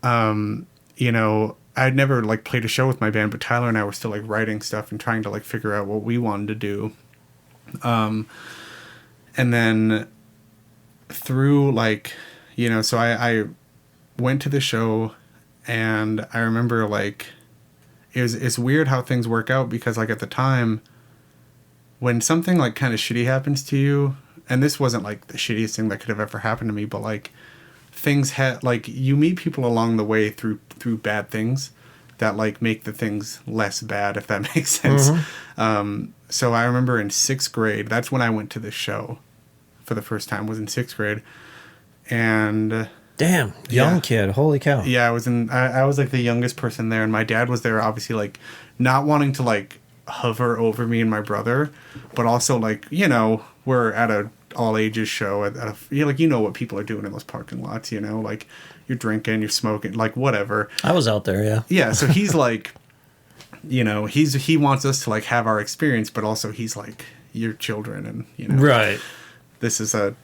you know, I'd never like played a show with my band, but Tyler and I were still like writing stuff and trying to like figure out what we wanted to do. And then through like, you know, so I went to the show, and I remember like, it's weird how things work out, because like at the time when something like kind of shitty happens to you, and this wasn't like the shittiest thing that could have ever happened to me, but like, things like you meet people along the way through bad things that like make the things less bad, if that makes sense. So I remember in 6th grade, that's when I went to this show for the first time, was in 6th grade. And damn, young kid, holy cow. Yeah, I was like the youngest person there, and my dad was there, obviously like not wanting to like hover over me and my brother, but also like, you know, we're at a all ages show at a, like, you know what people are doing in those parking lots, you know, like you're drinking, you're smoking, like whatever. I was out there, yeah. Yeah, so he's like, you know, he wants us to like have our experience, but also he's like, you're children, and you know, right, this is a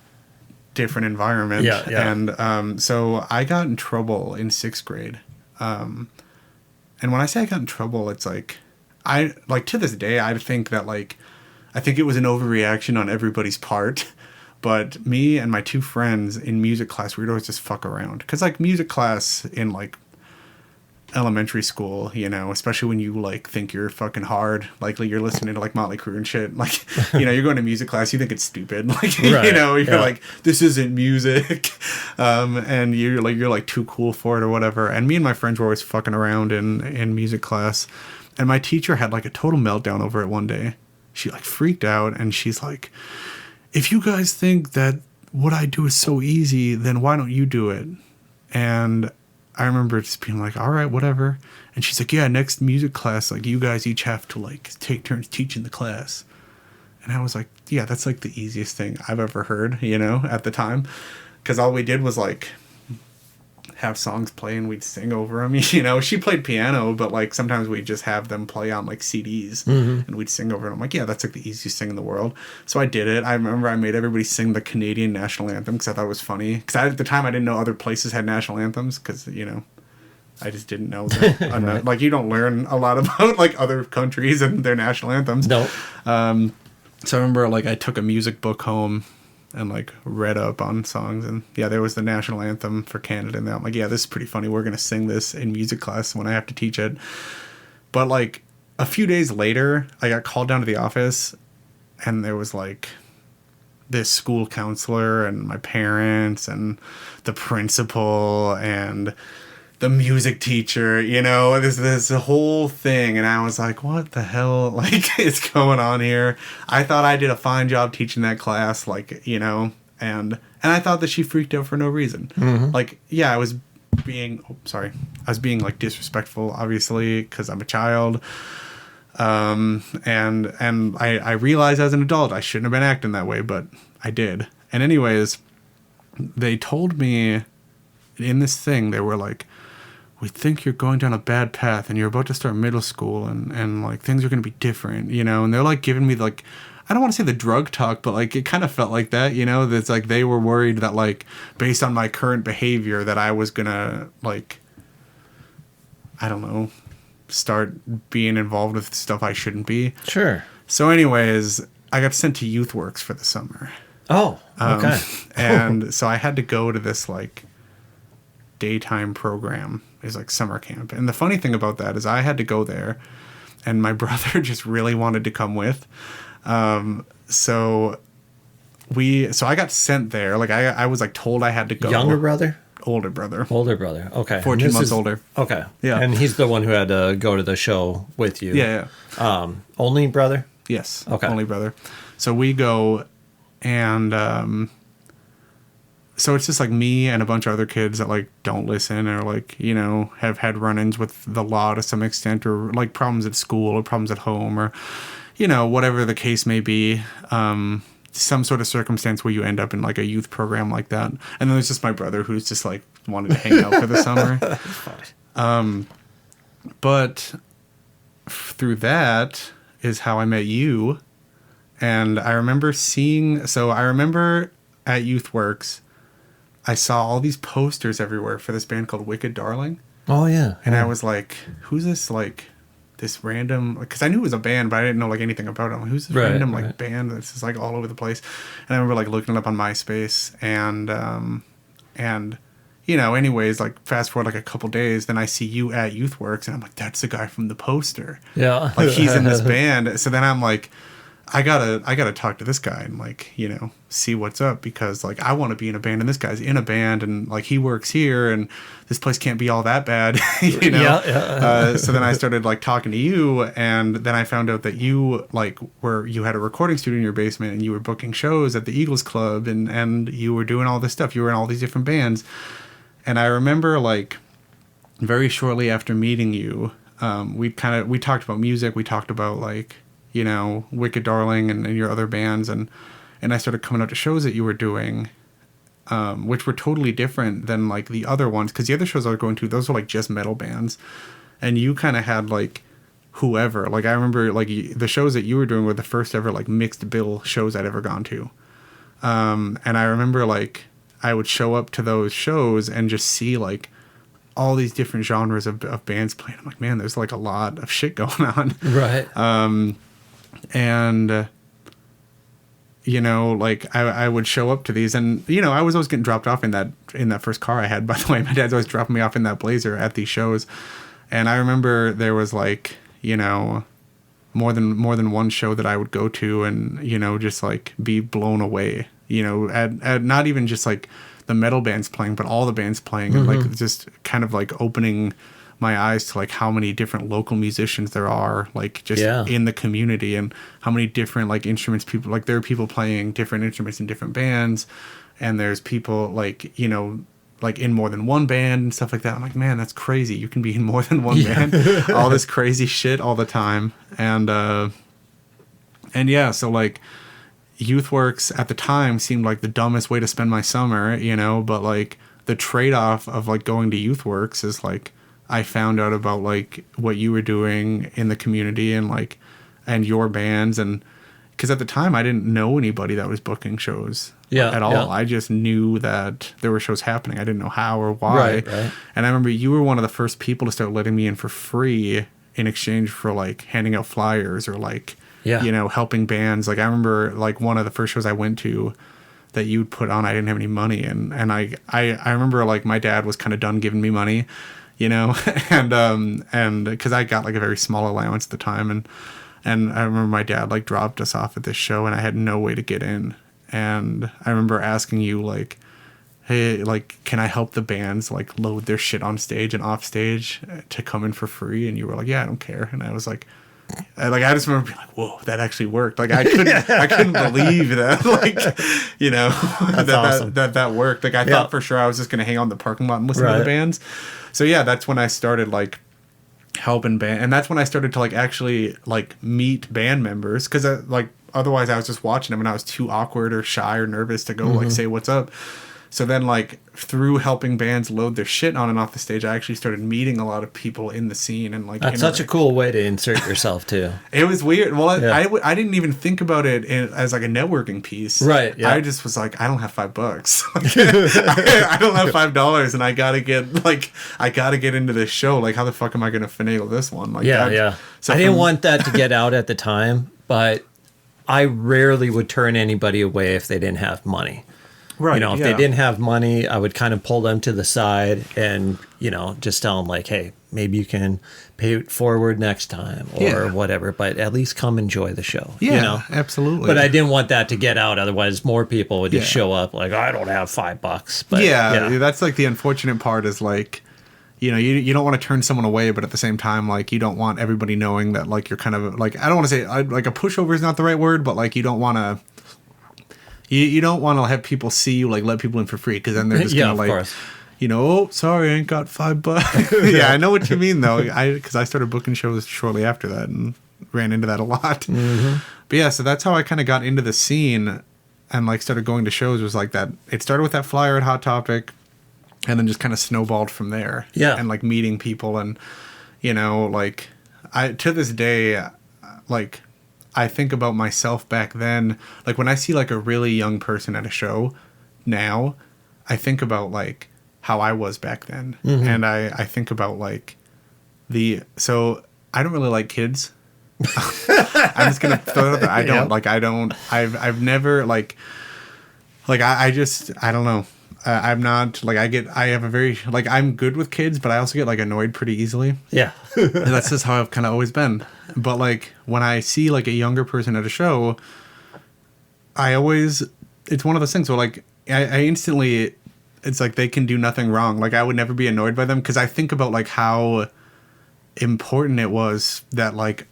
different environment. Yeah. And so I got in trouble in 6th grade. And when I say I got in trouble, it's like, I like to this day I think that like, I think it was an overreaction on everybody's part. But me and my 2 friends in music class, we'd always just fuck around. Because, like, music class in, like, elementary school, you know, especially when you, like, think you're fucking hard. Like you're listening to, like, Motley Crue and shit. Like, you know, you're going to music class, you think it's stupid. Like, right, you know, you're like, this isn't music. And you're like, too cool for it or whatever. And me and my friends were always fucking around in music class. And my teacher had, like, a total meltdown over it one day. She, like, freaked out, and she's like, if you guys think that what I do is so easy, then why don't you do it? And I remember just being like, all right, whatever. And she's like, yeah, next music class, like, you guys each have to, like, take turns teaching the class. And I was like, yeah, that's, like, the easiest thing I've ever heard, you know, at the time. Because all we did was, like, have songs play and we'd sing over them, you know. She played piano, but like sometimes we'd just have them play on like CDs and we'd sing over it. I'm like, yeah, that's like the easiest thing in the world. So I did it. I remember I made everybody sing the Canadian national anthem because I thought it was funny. Because at the time I didn't know other places had national anthems, because, you know, I just didn't know that. Right. Like, you don't learn a lot about like other countries and their national anthems. No. So I remember like I took a music book home and like read up on songs, and yeah, there was the national anthem for Canada, and I'm like, yeah, this is pretty funny, we're gonna sing this in music class when I have to teach it. But like a few days later, I got called down to the office, and there was like this school counselor and my parents and the principal and the music teacher, you know, this whole thing. And I was like, what the hell, like, is going on here? I thought I did a fine job teaching that class, like, you know, and I thought that she freaked out for no reason. Like, yeah, I was being like disrespectful, obviously, because I'm a child. And I realized as an adult I shouldn't have been acting that way, but I did. And anyways, they told me in this thing, they were like, we think you're going down a bad path and you're about to start middle school and like things are going to be different, you know. And they're like giving me like, I don't want to say the drug talk, but like it kind of felt like that, you know. That's like they were worried that like based on my current behavior that I was gonna like, I don't know, start being involved with stuff I shouldn't be. Sure. So anyways, I got sent to Youth Works for the summer. Oh, okay. And so I had to go to this like daytime program. Is like summer camp. And the funny thing about that is I had to go there, my brother just really wanted to come with. So I got sent there. Like I was like told I had to go. Younger brother? Older brother. Older brother. Okay. 14 months older. Okay. Yeah. And he's the one who had to go to the show with you. Yeah. Only brother? Yes. Okay. Only brother. So we go, and so it's just like me and a bunch of other kids that like don't listen, or like, you know, have had run-ins with the law to some extent, or like problems at school or problems at home, or, you know, whatever the case may be. Some sort of circumstance where you end up in like a youth program like that. And then there's just my brother who's just like wanted to hang out for the summer. But through that is how I met you. And I remember at Youth Works, I saw all these posters everywhere for this band called Wicked Darling. Oh yeah. And I was like, who's this like this random, because I knew it was a band, but I didn't know like anything about it. I'm like, who's this random like band that's just like all over the place? And I remember like looking it up on MySpace, and you know, anyways, like fast forward like a couple days, then I see you at Youth Works, and I'm like, that's the guy from the poster. Yeah, like he's in this band. So then I'm like, I gotta talk to this guy and like, you know, see what's up, because like I want to be in a band and this guy's in a band and like he works here and this place can't be all that bad, you know. So then I started like talking to you, and then I found out that you like you had a recording studio in your basement and you were booking shows at the Eagles Club, and you were doing all this stuff. You were in all these different bands, and I remember like very shortly after meeting you, we talked about music. We talked about like, you know, Wicked Darling and your other bands, and I started coming out to shows that you were doing, which were totally different than like the other ones, because the other shows I was going to, those were like just metal bands, and you kind of had like whoever. Like I remember like the shows that you were doing were the first ever like mixed bill shows I'd ever gone to, and I remember like I would show up to those shows and just see like all these different genres of bands playing. I'm like, man, there's like a lot of shit going on. Right. And, you know, like I would show up to these, and, you know, I was always getting dropped off in that first car I had, by the way. My dad's always dropping me off in that Blazer at these shows. And I remember there was like, you know, more than one show that I would go to and, you know, just like be blown away, you know, at not even just like the metal bands playing, but all the bands playing, and like just kind of like opening my eyes to like how many different local musicians there are, like just in the community, and how many different like instruments people, like there are people playing different instruments in different bands, and there's people like, you know, like in more than one band and stuff like that. I'm like, man, that's crazy. You can be in more than one band, all this crazy shit all the time. And yeah, so like Youth Works at the time seemed like the dumbest way to spend my summer, you know, but like the trade-off of like going to Youth Works is like I found out about like what you were doing in the community and like and your bands, and because at the time I didn't know anybody that was booking shows at all. I just knew that there were shows happening. I didn't know how or why. Right. And I remember you were one of the first people to start letting me in for free in exchange for like handing out flyers or like you know, helping bands. Like I remember like one of the first shows I went to that you'd put on, I didn't have any money, and I remember like my dad was kind of done giving me money, you know, and because I got like a very small allowance at the time, and I remember my dad like dropped us off at this show, and I had no way to get in, and I remember asking you like, hey, like, can I help the bands like load their shit on stage and off stage to come in for free? And you were like, yeah, I don't care. And I was like, I just remember being like, whoa, that actually worked. Like I couldn't believe that, like, you know, that worked. Like I thought for sure I was just going to hang out in the parking lot and listen to the bands. So yeah, that's when I started like helping band. And that's when I started to like actually like meet band members. Cause like, otherwise I was just watching them and I was too awkward or shy or nervous to go like say what's up. So then, like, through helping bands load their shit on and off the stage, I actually started meeting a lot of people in the scene. And like, that's such a cool way to insert yourself, too. It was weird. Well, I didn't even think about it as like a networking piece. Right. Yeah. I just was like, I don't have $5. I don't have $5, and I gotta get into this show. Like, how the fuck am I gonna finagle this one? Like, So I didn't want that to get out at the time, but I rarely would turn anybody away if they didn't have money. Right, you know, if they didn't have money, I would kind of pull them to the side and, you know, just tell them like, hey, maybe you can pay it forward next time or whatever, but at least come enjoy the show. Yeah, absolutely. But I didn't want that to get out. Otherwise, more people would just show up like, I don't have $5. But that's like the unfortunate part is like, you don't want to turn someone away, but at the same time, like, you don't want everybody knowing that, like, you're kind of like, I don't want to say like a pushover is not the right word, but like, you don't want to. You don't want to have people see you, like, let people in for free, because then they're just gonna like, course. Oh, sorry, I ain't got $5. Yeah, I know what you mean though. Because I started booking shows shortly after that and ran into that a lot. Mm-hmm. But yeah, so that's how I kind of got into the scene and like started going to shows. Was like that. It started with that flyer at Hot Topic, and then just kind of snowballed from there. Yeah, and like meeting people and like I to this day like. I think about myself back then, like when I see like a really young person at a show now, I think about like how I was back then. Mm-hmm. And I think about like so I don't really like kids. I'm just going to throw it out there. I've never like I don't know. I'm not like I have a very like I'm good with kids, but I also get like annoyed pretty easily. Yeah. That's just how I've kind of always been. But like when I see like a younger person at a show, it's one of those things where like I instantly, it's like they can do nothing wrong. Like I would never be annoyed by them because I think about like how important it was that like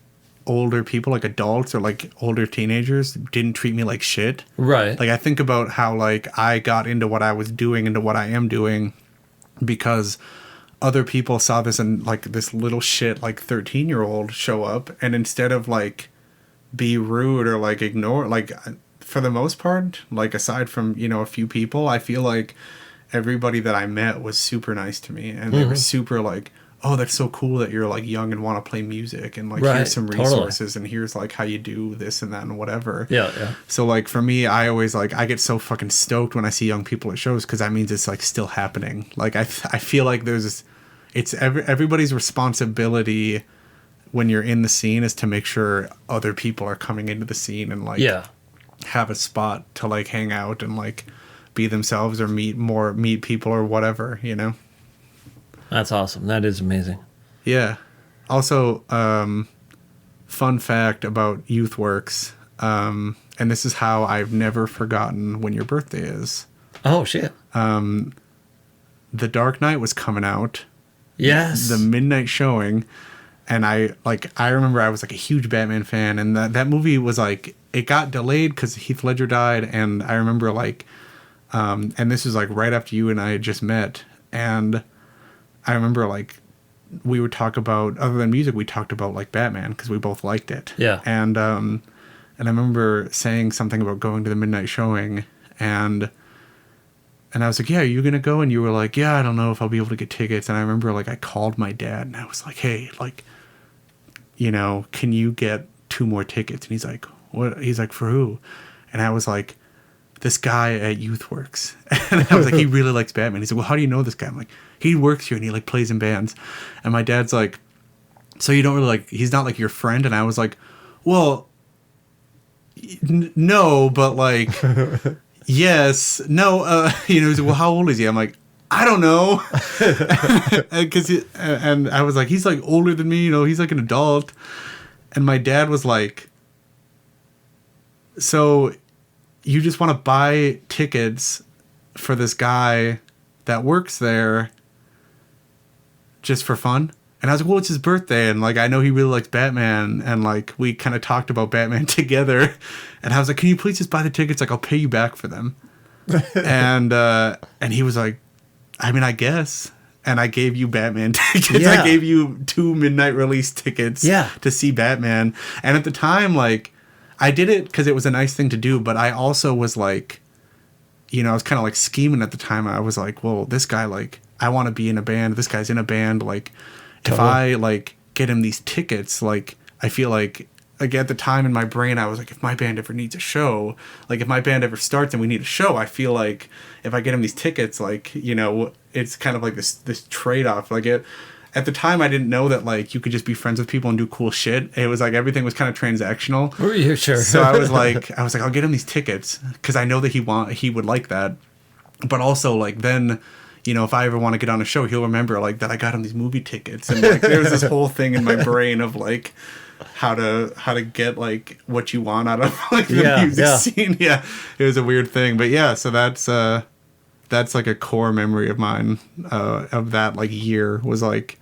older people, like adults or like older teenagers, didn't treat me like shit. Right. Like I think about how like I got into what I was doing, into what I am doing, because other people saw this and like this little shit like 13-year-old show up, and instead of like be rude or like ignore, like for the most part, like aside from a few people, I feel like everybody that I met was super nice to me, and they were super like, oh, that's so cool that you're like young and want to play music, and like here's some resources, and here's like how you do this and that and whatever. Yeah. So like for me, I always like I get so fucking stoked when I see young people at shows, because that means it's like still happening. Like I feel like it's everybody's responsibility when you're in the scene is to make sure other people are coming into the scene and like have a spot to like hang out and like be themselves or meet people or whatever, That's awesome. That is amazing. Yeah. Also, fun fact about YouthWorks, and this is how I've never forgotten when your birthday is. Oh, shit. The Dark Knight was coming out. Yes. The midnight showing. And I remember I was like a huge Batman fan, and that movie was like, it got delayed because Heath Ledger died. And I remember like, and this was like right after you and I had just met. And I remember like we would talk about, other than music, we talked about like Batman because we both liked it. Yeah. And I remember saying something about going to the midnight showing, and I was like, yeah, are you going to go? And you were like, yeah, I don't know if I'll be able to get tickets. And I remember like I called my dad and I was like, hey, like, can you get 2 more tickets? And he's like, what? He's like, for who? And I was like, this guy at YouthWorks. And I was like, he really likes Batman. He's like, well, how do you know this guy? I'm like, he works here and he like plays in bands. And my dad's like, so you don't really like, he's not like your friend? And I was like, well, no, but like, yes, no. He's like, well, how old is he? I'm like, I don't know. And I was like, he's like older than me, he's like an adult. And my dad was like, so you just want to buy tickets for this guy that works there just for fun? And I was like, well, it's his birthday, and like I know he really likes Batman, and like we kind of talked about Batman together. And I was like, can you please just buy the tickets? Like I'll pay you back for them. And he was like, I mean, I guess. And I gave you Batman tickets. Yeah. I gave you 2 midnight release tickets to see Batman. And at the time, like, I did it because it was a nice thing to do, but I also was like, I was kind of like scheming at the time. I was like, well, this guy, like, I want to be in a band. This guy's in a band. Like, if I, like, get him these tickets, like, I feel like at the time in my brain, I was like, if my band ever needs a show, like, if my band ever starts and we need a show, I feel like if I get him these tickets, like, it's kind of like this trade-off. Like, at the time, I didn't know that, like, you could just be friends with people and do cool shit. It was like everything was kind of transactional. Oh, yeah, sure. So I was like, I'll get him these tickets because I know that he would like that. But also, like, then, if I ever want to get on a show, he'll remember like that I got him these movie tickets, and like there was this whole thing in my brain of like how to get like what you want out of like the music scene. Yeah, it was a weird thing, but yeah, so that's like a core memory of mine of that like year was like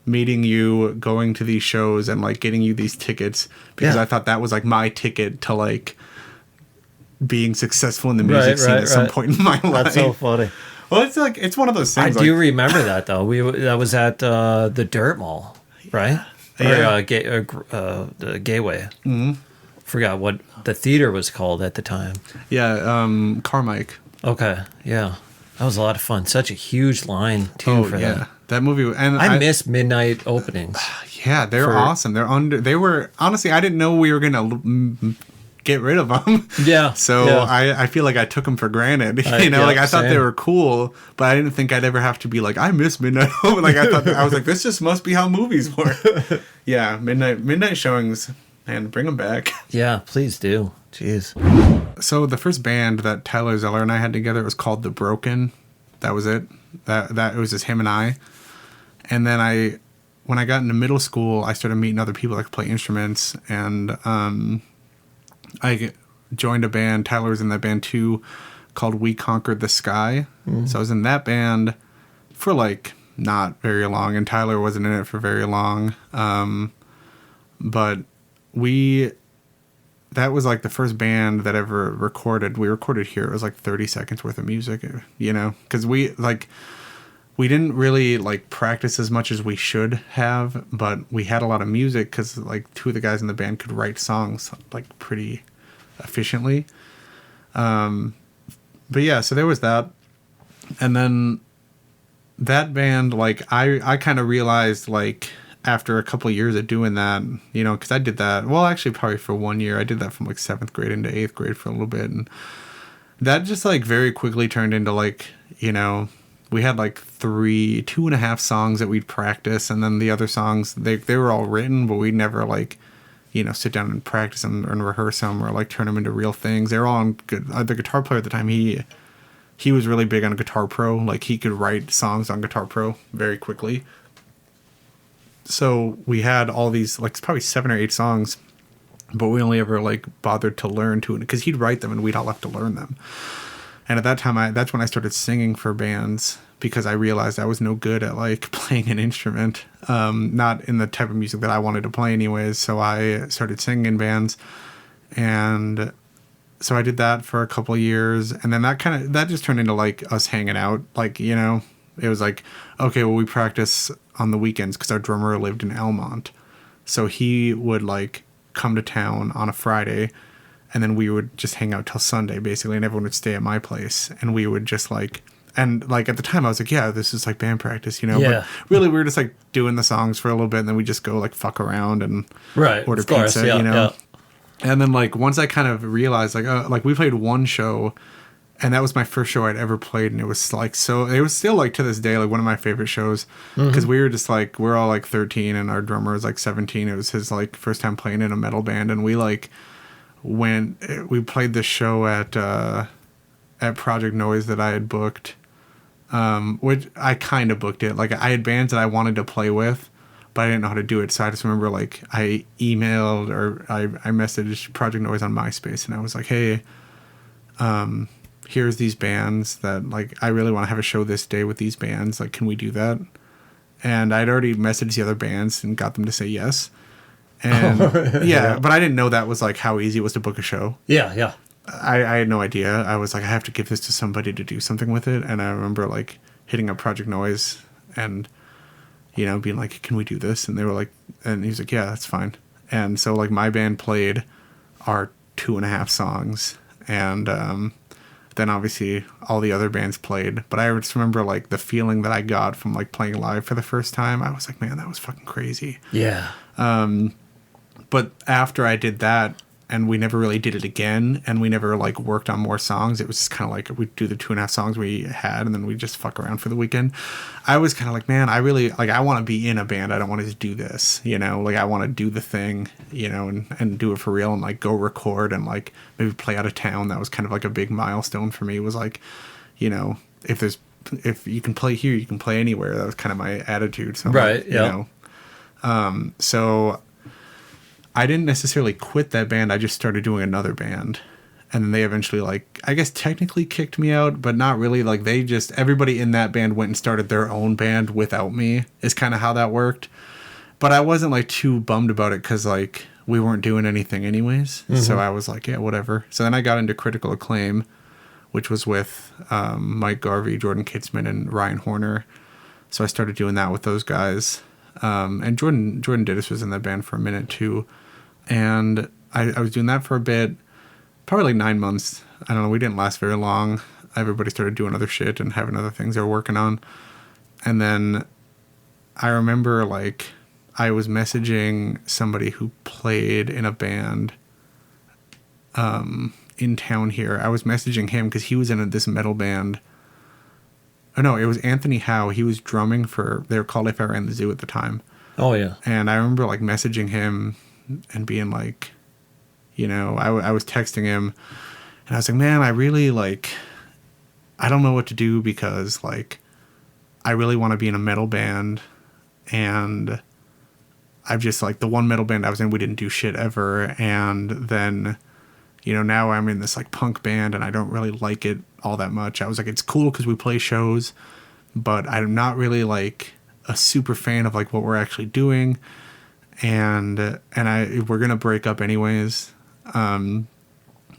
meeting you, going to these shows, and like getting you these tickets because I thought that was like my ticket to like being successful in the music scene at some point in my life. That's so funny. Well, it's like it's one of those things. I do remember that though. That was at the Dirt Mall, right? Yeah. Or the Gateway. Mm-hmm. Forgot what the theater was called at the time. Yeah, Carmike. Okay, yeah, that was a lot of fun. Such a huge line too for that movie. And I miss midnight openings. Yeah, they're awesome. They were honestly. I didn't know we were gonna get rid of them. Yeah. So I feel like I took them for granted. I thought they were cool, but I didn't think I'd ever have to be like, I miss midnight. Like I was like, this just must be how movies work. Yeah, midnight showings, and bring them back. Yeah, please do. Jeez. So the first band that Tyler Zeller and I had together was called The Broken. That was it. That it was just him and I. And then when I got into middle school, I started meeting other people that could play instruments, and I joined a band. Tyler was in that band too, called We Conquered the Sky. Mm. So I was in that band for like not very long, and Tyler wasn't in it for very long. But that was like the first band that ever recorded. We recorded here. It was like 30 seconds worth of music, because we didn't really like practice as much as we should have, but we had a lot of music because like two of the guys in the band could write songs like pretty efficiently. But yeah, so there was that. And then that band, like I kind of realized like after a couple of years of doing that, because I did that, well, actually probably for 1 year. I did that from like 7th grade into 8th grade for a little bit. And that just like very quickly turned into like, we had like 2.5 songs that we'd practice, and then the other songs they were all written, but we'd never like sit down and practice them and rehearse them or like turn them into real things. They were all on good. The guitar player at the time, he was really big on Guitar Pro. Like he could write songs on Guitar Pro very quickly. So we had all these like probably 7 or 8 songs, but we only ever like bothered to learn to it because he'd write them and we'd all have to learn them. And at that time, that's when I started singing for bands because I realized I was no good at like playing an instrument, not in the type of music that I wanted to play anyways. So I started singing in bands, and so I did that for a couple of years, and then that just turned into like us hanging out. Like it was like, okay, well we practice on the weekends because our drummer lived in Elmont, so he would like come to town on a Friday. And then we would just hang out till Sunday, basically, and everyone would stay at my place. And we would just like, and like at the time I was like, yeah, this is like band practice, Yeah. But really, we were just like doing the songs for a little bit, and then we just go like fuck around and order pizza, Yeah. And then like once I kind of realized like we played one show, and that was my first show I'd ever played, and it was like it was still like to this day like one of my favorite shows because we were just like we're all like 13 and our drummer was like 17. It was his like first time playing in a metal band, and we like. When we played this show at Project Noise that I had booked, which I kind of booked it. Like I had bands that I wanted to play with, but I didn't know how to do it. So I just remember like I emailed or I messaged Project Noise on MySpace, and I was like, hey, here's these bands that like I really want to have a show this day with these bands. Like, can we do that? And I'd already messaged the other bands and got them to say yes. And but I didn't know that was like how easy it was to book a show. Yeah. I had no idea. I was like, I have to give this to somebody to do something with it. And I remember like hitting up Project Noise and, being like, can we do this? And they were like, and he was like, yeah, that's fine. And so like my band played our 2.5 songs. And then obviously all the other bands played. But I just remember like the feeling that I got from like playing live for the first time. I was like, man, that was fucking crazy. Yeah. But after I did that, and we never really did it again, and we never like worked on more songs, it was just kind of like we'd do the 2.5 songs we had, and then we'd just fuck around for the weekend. I was kind of like, man, I really like I want to be in a band. I don't want to just do this, like I want to do the thing, and do it for real, and like go record and like maybe play out of town. That was kind of like a big milestone for me. Was like, if there's if you can play here, you can play anywhere. That was kind of my attitude. So right. Yeah. So I didn't necessarily quit that band. I just started doing another band. And then they eventually, like, I guess technically kicked me out, but not really. Like, everybody in that band went and started their own band without me, is kind of how that worked. But I wasn't, like, too bummed about it because, like, we weren't doing anything anyways. Mm-hmm. So I was like, yeah, whatever. So then I got into Critical Acclaim, which was with Mike Garvey, Jordan Kitzman, and Ryan Horner. So I started doing that with those guys. And Jordan Dittis was in that band for a minute, too. And I was doing that for a bit. Probably like 9 months. I don't know. We didn't last very long. Everybody started doing other shit and having other things they were working on. And then I remember, like, I was messaging somebody who played in a band in town here. I was messaging him because he was in this metal band. Oh, no, it was Anthony Howe. He was drumming they were called If I Ran the Zoo at the time. Oh, yeah. And I remember, like, messaging him and being like, you know, I was texting him and I was like, man, I really, like, I don't know what to do because, like, I really want to be in a metal band. And I've just, like, the one metal band I was in, we didn't do shit ever. And then, you know, now I'm in this, like, punk band and I don't really like it all that much. I was like, it's cool because we play shows, but I'm not really, like, a super fan of, like, what we're actually doing. And we're going to break up anyways. And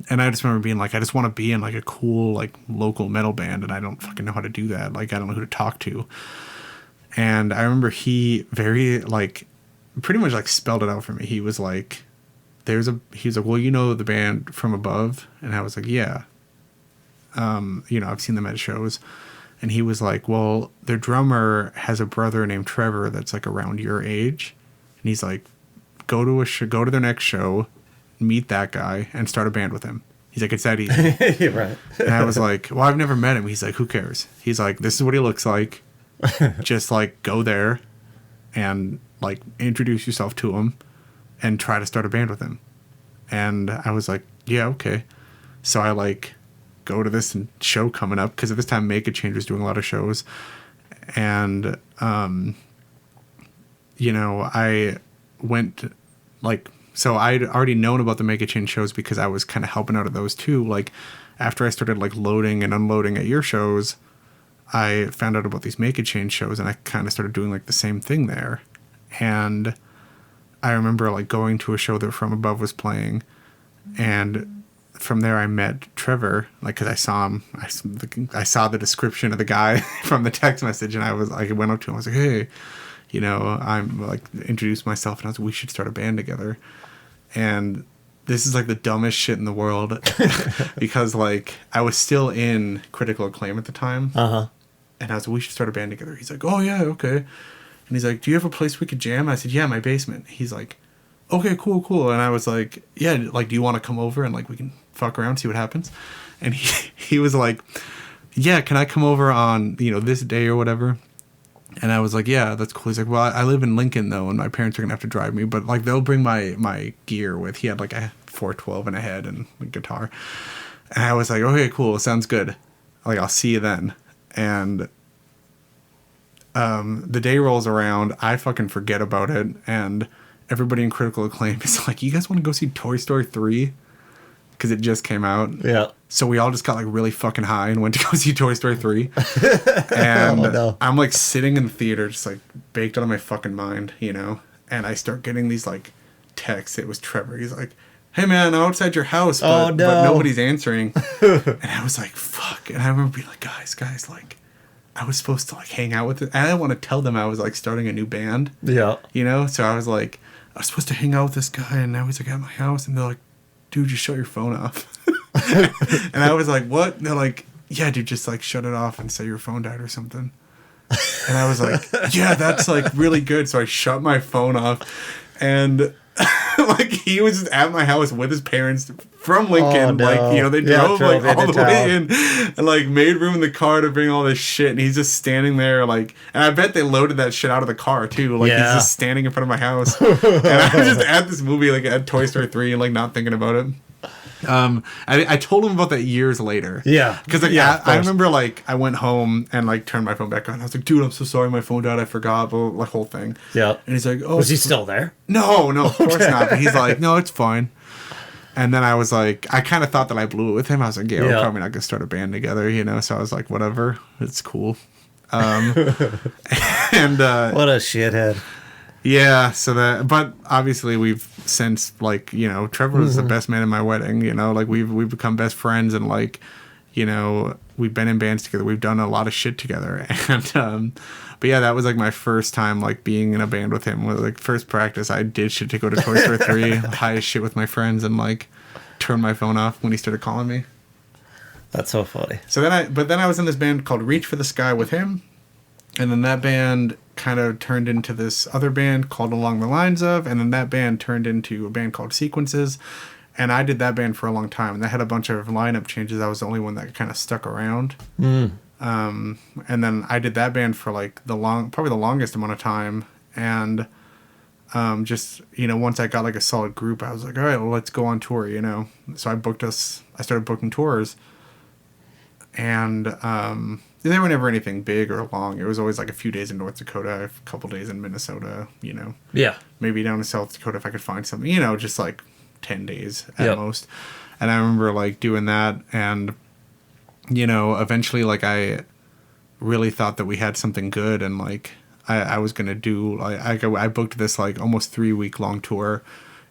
I just remember being like, I just want to be in, like, a cool, like, local metal band, and I don't fucking know how to do that. Like, I don't know who to talk to. And I remember he very, like, pretty much, like, spelled it out for me. He was like, he's like, well, you know the band From Above? And I was like, yeah. You know, I've seen them at shows. And he was like, well, their drummer has a brother named Trevor that's, like, around your age. And he's like, go to their next show, meet that guy, and start a band with him. He's like, it's that easy. Right. And I was like, well, I've never met him. He's like, who cares? He's like, this is what he looks like. Just, like, go there and, like, introduce yourself to him and try to start a band with him. And I was like, yeah, okay. So I, like, go to this show coming up because at this time Make a Change was doing a lot of shows. And, you know, I went, like, so I'd already known about the Make a Change shows because I was kind of helping out at those too. Like, after I started, like, loading and unloading at your shows, I found out about these Make a Change shows and I kind of started doing, like, the same thing there. And I remember, like, going to a show that From Above was playing, and from there I met Trevor, like, because I saw him. I saw the description of the guy from the text message, and I went up to him. I was like, hey, you know, I'm, like, introduced myself, and I was like, we should start a band together. And this is, like, the dumbest shit in the world because, like, I was still in Critical Acclaim at the time. Uh-huh. And I was like, we should start a band together. He's like, oh, yeah, okay. And he's like, do you have a place we could jam? I said, yeah, my basement. He's like, okay, cool. And I was like, yeah, like, do you want to come over and, like, we can fuck around, see what happens? And he was like, yeah, can I come over on, you know, this day or whatever? And I was like, yeah, that's cool. He's like, well, I live in Lincoln, though, and my parents are going to have to drive me. But, like, they'll bring my gear with. He had, like, a 412 and a head and a guitar. And I was like, okay, cool. Sounds good. Like, I'll see you then. And the day rolls around. I fucking forget about it. And everybody in Critical Acclaim is like, you guys want to go see Toy Story 3? Because it just came out. Yeah. So we all just got, like, really fucking high and went to go see Toy Story 3. And I'm, like, sitting in the theater just, like, baked out of my fucking mind, you know? And I start getting these, like, texts. It was Trevor. He's like, hey, man, I'm outside your house, but nobody's answering. And I was like, fuck. And I remember being like, guys, like, I was supposed to, like, hang out with it. And I didn't want to tell them I was, like, starting a new band. Yeah. You know? So I was like, I was supposed to hang out with this guy, and now he's, like, at my house. And they're like, dude, just shut your phone off. And I was like, what? And they're like, yeah, dude, just, like, shut it off and say your phone died or something. And I was like, yeah, that's, like, really good. So I shut my phone off, and like, he was just at my house with his parents from Lincoln. Like, you know, they drove like all the way in and, like, made room in the car to bring all this shit. And he's just standing there, like, and I bet they loaded that shit out of the car too. Like, he's just standing in front of my house. And I was just at this movie, like, at Toy Story 3 and, like, not thinking about it. I told him about that years later. Yeah. Because I remember like I went home and like turned my phone back on. I was like, dude, I'm so sorry, my phone died. I forgot the whole thing. Yeah. And he's like, oh, was he still there? No, of course not. But he's like, no, it's fine. And then I was like, I kind of thought that I blew it with him. I was like, yeah, we're probably not gonna start a band together, So I was like, whatever, it's cool. And what a shithead. Yeah, but obviously we've since like, Trevor was the best man in my wedding, like we've become best friends and like, we've been in bands together. We've done a lot of shit together. And but yeah, that was like my first time like being in a band with him. With like first practice, I did shit to go to Toy Story 3, high as shit with my friends and like turn my phone off when he started calling me. That's so funny. So then I was in this band called Reach for the Sky with him. And then that band kind of turned into this other band called Along the Lines Of, and then that band turned into a band called Sequences. And I did that band for a long time, and they had a bunch of lineup changes. I was the only one that kind of stuck around. And then I did that band for like probably the longest amount of time. And just, once I got like a solid group, I was like, all right, well, let's go on tour, So I started booking tours. And they were never anything big or long. It was always like a few days in North Dakota, a couple days in Minnesota, Yeah. Maybe down in South Dakota if I could find something, just like 10 days at most. And I remember like doing that. And, eventually like I really thought that we had something good. And like I was going to do, I booked this like almost 3-week long tour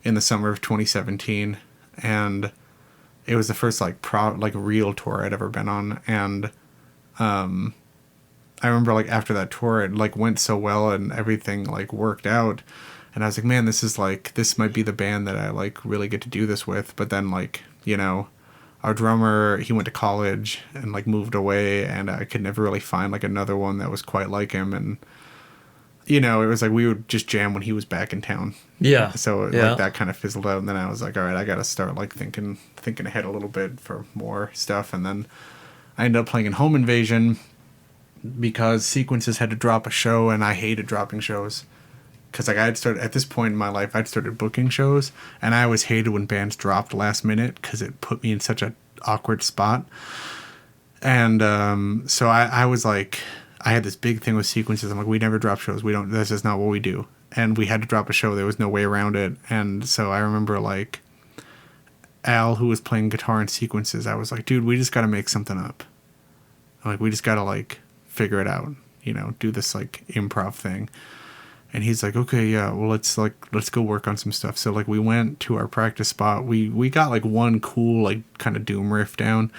in the summer of 2017. And it was the first like real tour I'd ever been on. And I remember like after that tour, it like went so well and everything like worked out. And I was like, man, this might be the band that I like really get to do this with. But then like, our drummer, he went to college and like moved away, and I could never really find like another one that was quite like him. And, it was like we would just jam when he was back in town. Yeah. So like that kind of fizzled out. And then I was like, all right, I got to start like thinking ahead a little bit for more stuff. And then I ended up playing in Home Invasion because Sequences had to drop a show, and I hated dropping shows. Because like at this point in my life, I'd started booking shows, and I always hated when bands dropped last minute because it put me in such an awkward spot. And so I was like, I had this big thing with Sequences. I'm like, we never drop shows. This is not what we do. And we had to drop a show. There was no way around it. And so I remember like Al, who was playing guitar in Sequences, I was like, dude, we just got to make something up. I'm like, we just got to like figure it out, do this like improv thing. And he's like, okay, yeah, well, let's go work on some stuff. So like we went to our practice spot. We got like one cool like kind of doom riff down.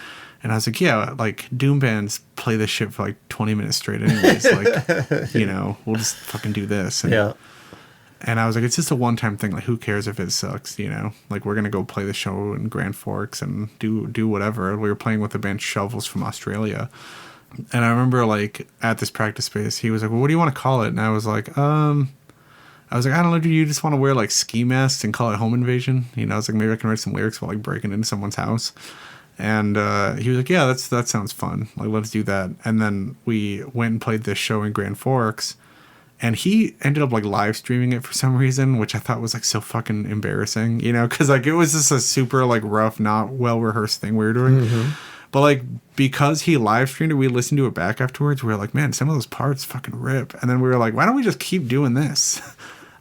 And I was like, yeah, like doom bands play this shit for like 20 minutes straight anyways. Like, we'll just fucking do this. And, and I was like, it's just a one-time thing. Like, who cares if it sucks, Like, we're going to go play the show in Grand Forks and do whatever. We were playing with the band Shovels from Australia. And I remember, like, at this practice space, he was like, well, what do you want to call it? And I was like, I don't know, do you just want to wear, like, ski masks and call it Home Invasion? I was like, maybe I can write some lyrics while, like, breaking into someone's house. And he was like, yeah, that sounds fun. Like, let's do that. And then we went and played this show in Grand Forks. And he ended up, like, live streaming it for some reason, which I thought was, like, so fucking embarrassing, because, like, it was just a super, like, rough, not well-rehearsed thing we were doing. Mm-hmm. But, like, because he live streamed it, we listened to it back afterwards. We were like, man, some of those parts fucking rip. And then we were like, why don't we just keep doing this?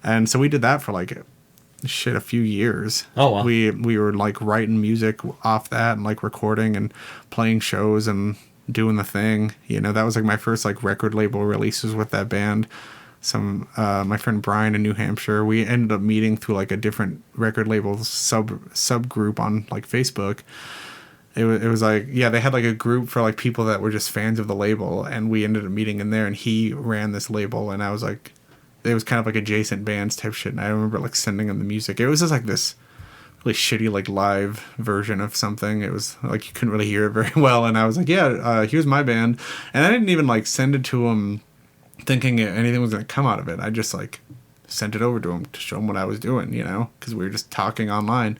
And so we did that for, like, a few years. Oh, wow. We were, like, writing music off that and, like, recording and playing shows and doing the thing. That was, like, my first, like, record label releases with that band. My friend Brian in New Hampshire, we ended up meeting through like a different record label subgroup on like Facebook. It was like, yeah, they had like a group for like people that were just fans of the label, and we ended up meeting in there, and he ran this label, and I was like, it was kind of like adjacent bands type shit, and I remember like sending him the music. It was just like this really shitty like live version of something. It was like you couldn't really hear it very well, and I was like, yeah, here's my band, and I didn't even like send it to him thinking anything was going to come out of it. I just like sent it over to him to show him what I was doing, because we were just talking online.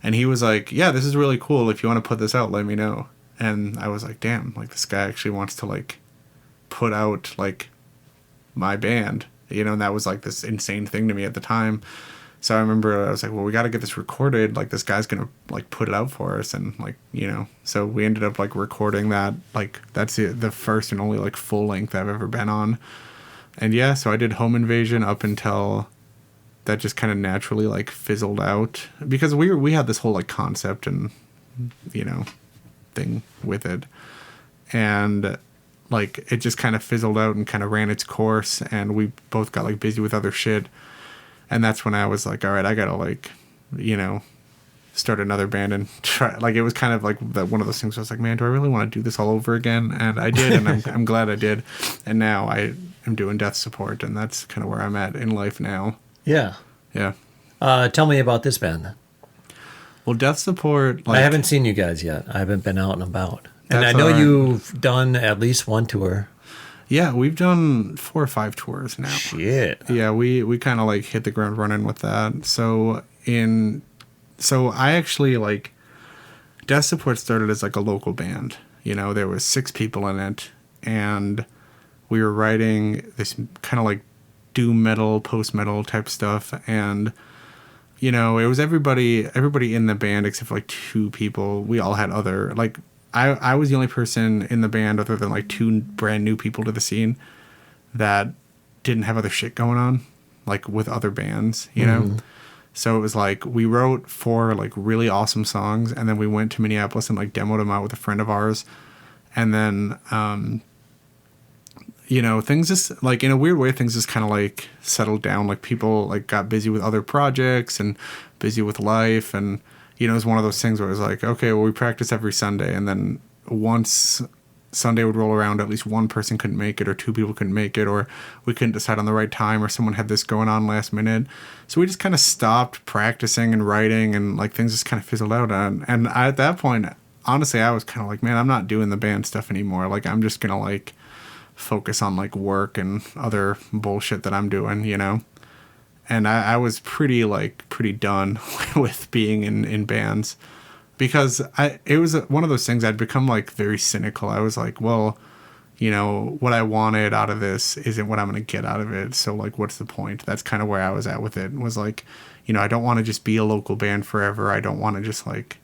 And he was like, yeah, this is really cool. If you want to put this out, let me know. And I was like, damn, like this guy actually wants to like put out like my band, and that was like this insane thing to me at the time. So I remember I was like, well, we got to get this recorded. Like, this guy's going to, like, put it out for us. And, like, you know, so we ended up, like, recording that. Like, that's the first and only, like, full length I've ever been on. And, yeah, so I did Home Invasion up until that just kind of naturally, like, fizzled out. Because we had this whole, like, concept and, you know, thing with it. And, like, it just kind of fizzled out and kind of ran its course. And we both got, like, busy with other shit. And that's when I was like, all right, I got to, like, you know, start another band and try. Like, it was kind of like one of those things where I was like, man, do I really want to do this all over again? And I did, and I'm glad I did. And now I am doing Death Support, and that's kind of where I'm at in life now. Yeah. Yeah. Tell me about this band then. Well, Death Support... Like, I haven't seen you guys yet. I haven't been out and about. And I know you've done at least one tour. Yeah, we've done 4 or 5 tours now. Shit. Yeah, we kind of, like, hit the ground running with that. So I actually, like, Death Support started as, like, a local band. You know, there was 6 people in it, and we were writing this kind of, like, doom metal, post-metal type stuff, and, you know, it was everybody in the band except for, like, 2 people. We all had other, like... I was the only person in the band other than, like, 2 brand new people to the scene that didn't have other shit going on, like, with other bands, you know? So it was like, we wrote 4, like, really awesome songs, and then we went to Minneapolis and, like, demoed them out with a friend of ours. And then, you know, things just, like, in a weird way, things just kind of, like, settled down. Like, people, like, got busy with other projects and busy with life, and... You know, it was one of those things where it was like, okay, well, we practice every Sunday, and then once Sunday would roll around, at least one person couldn't make it, or 2 people couldn't make it, or we couldn't decide on the right time, or someone had this going on last minute. So we just kind of stopped practicing and writing, and, like, things just kind of fizzled out. And at that point, honestly, I was kind of like, man, I'm not doing the band stuff anymore. Like, I'm just going to, like, focus on, like, work and other bullshit that I'm doing, you know? And I was pretty done with being in bands, because it was one of those things. I'd become, like, very cynical. I was like, well, you know, what I wanted out of this isn't what I'm going to get out of it. So, like, what's the point? That's kind of where I was at with it. Was like, you know, I don't want to just be a local band forever. I don't want to just, like,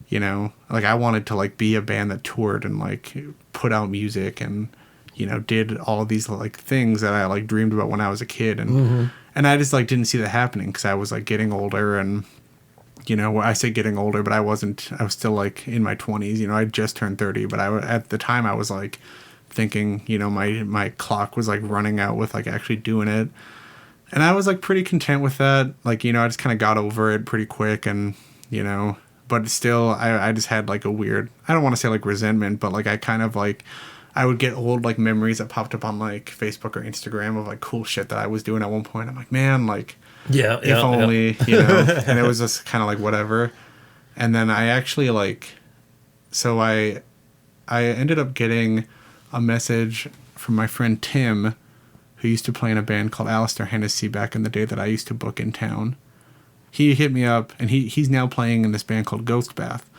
you know, like, I wanted to, like, be a band that toured and, like, put out music and, you know, did all of these, like, things that I, like, dreamed about when I was a kid. And and I just, like, didn't see that happening because I was, like, getting older. And, you know, I say getting older, but I was still, like, in my 20s. You know, I just turned 30, but at the time I was, like, thinking, you know, my clock was, like, running out with, like, actually doing it. And I was, like, pretty content with that. Like, you know, I just kind of got over it pretty quick. And, you know, but still, I just had, like, a weird, I don't want to say, like, resentment, but, like, I kind of, like, I would get old, like, memories that popped up on, like, Facebook or Instagram of, like, cool shit that I was doing at one point. I'm like, man, like, if only, you know. And it was just kind of like whatever. And then I actually, like, so I ended up getting a message from my friend Tim, who used to play in a band called Alistair Hennessy back in the day that I used to book in town. He hit me up, and he's now playing in this band called Ghost Bath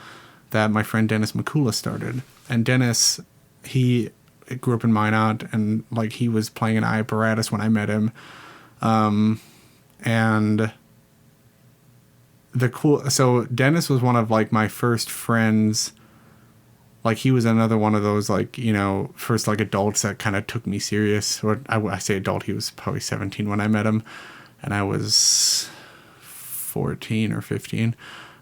that my friend Dennis McCullough started. And Dennis... He grew up in Minot, and, like, he was playing an apparatus when I met him. And so Dennis was one of, like, my first friends. Like, he was another one of those, like, you know, first, like, adults that kind of took me serious. Or I say adult, he was probably 17 when I met him, and I was 14 or 15.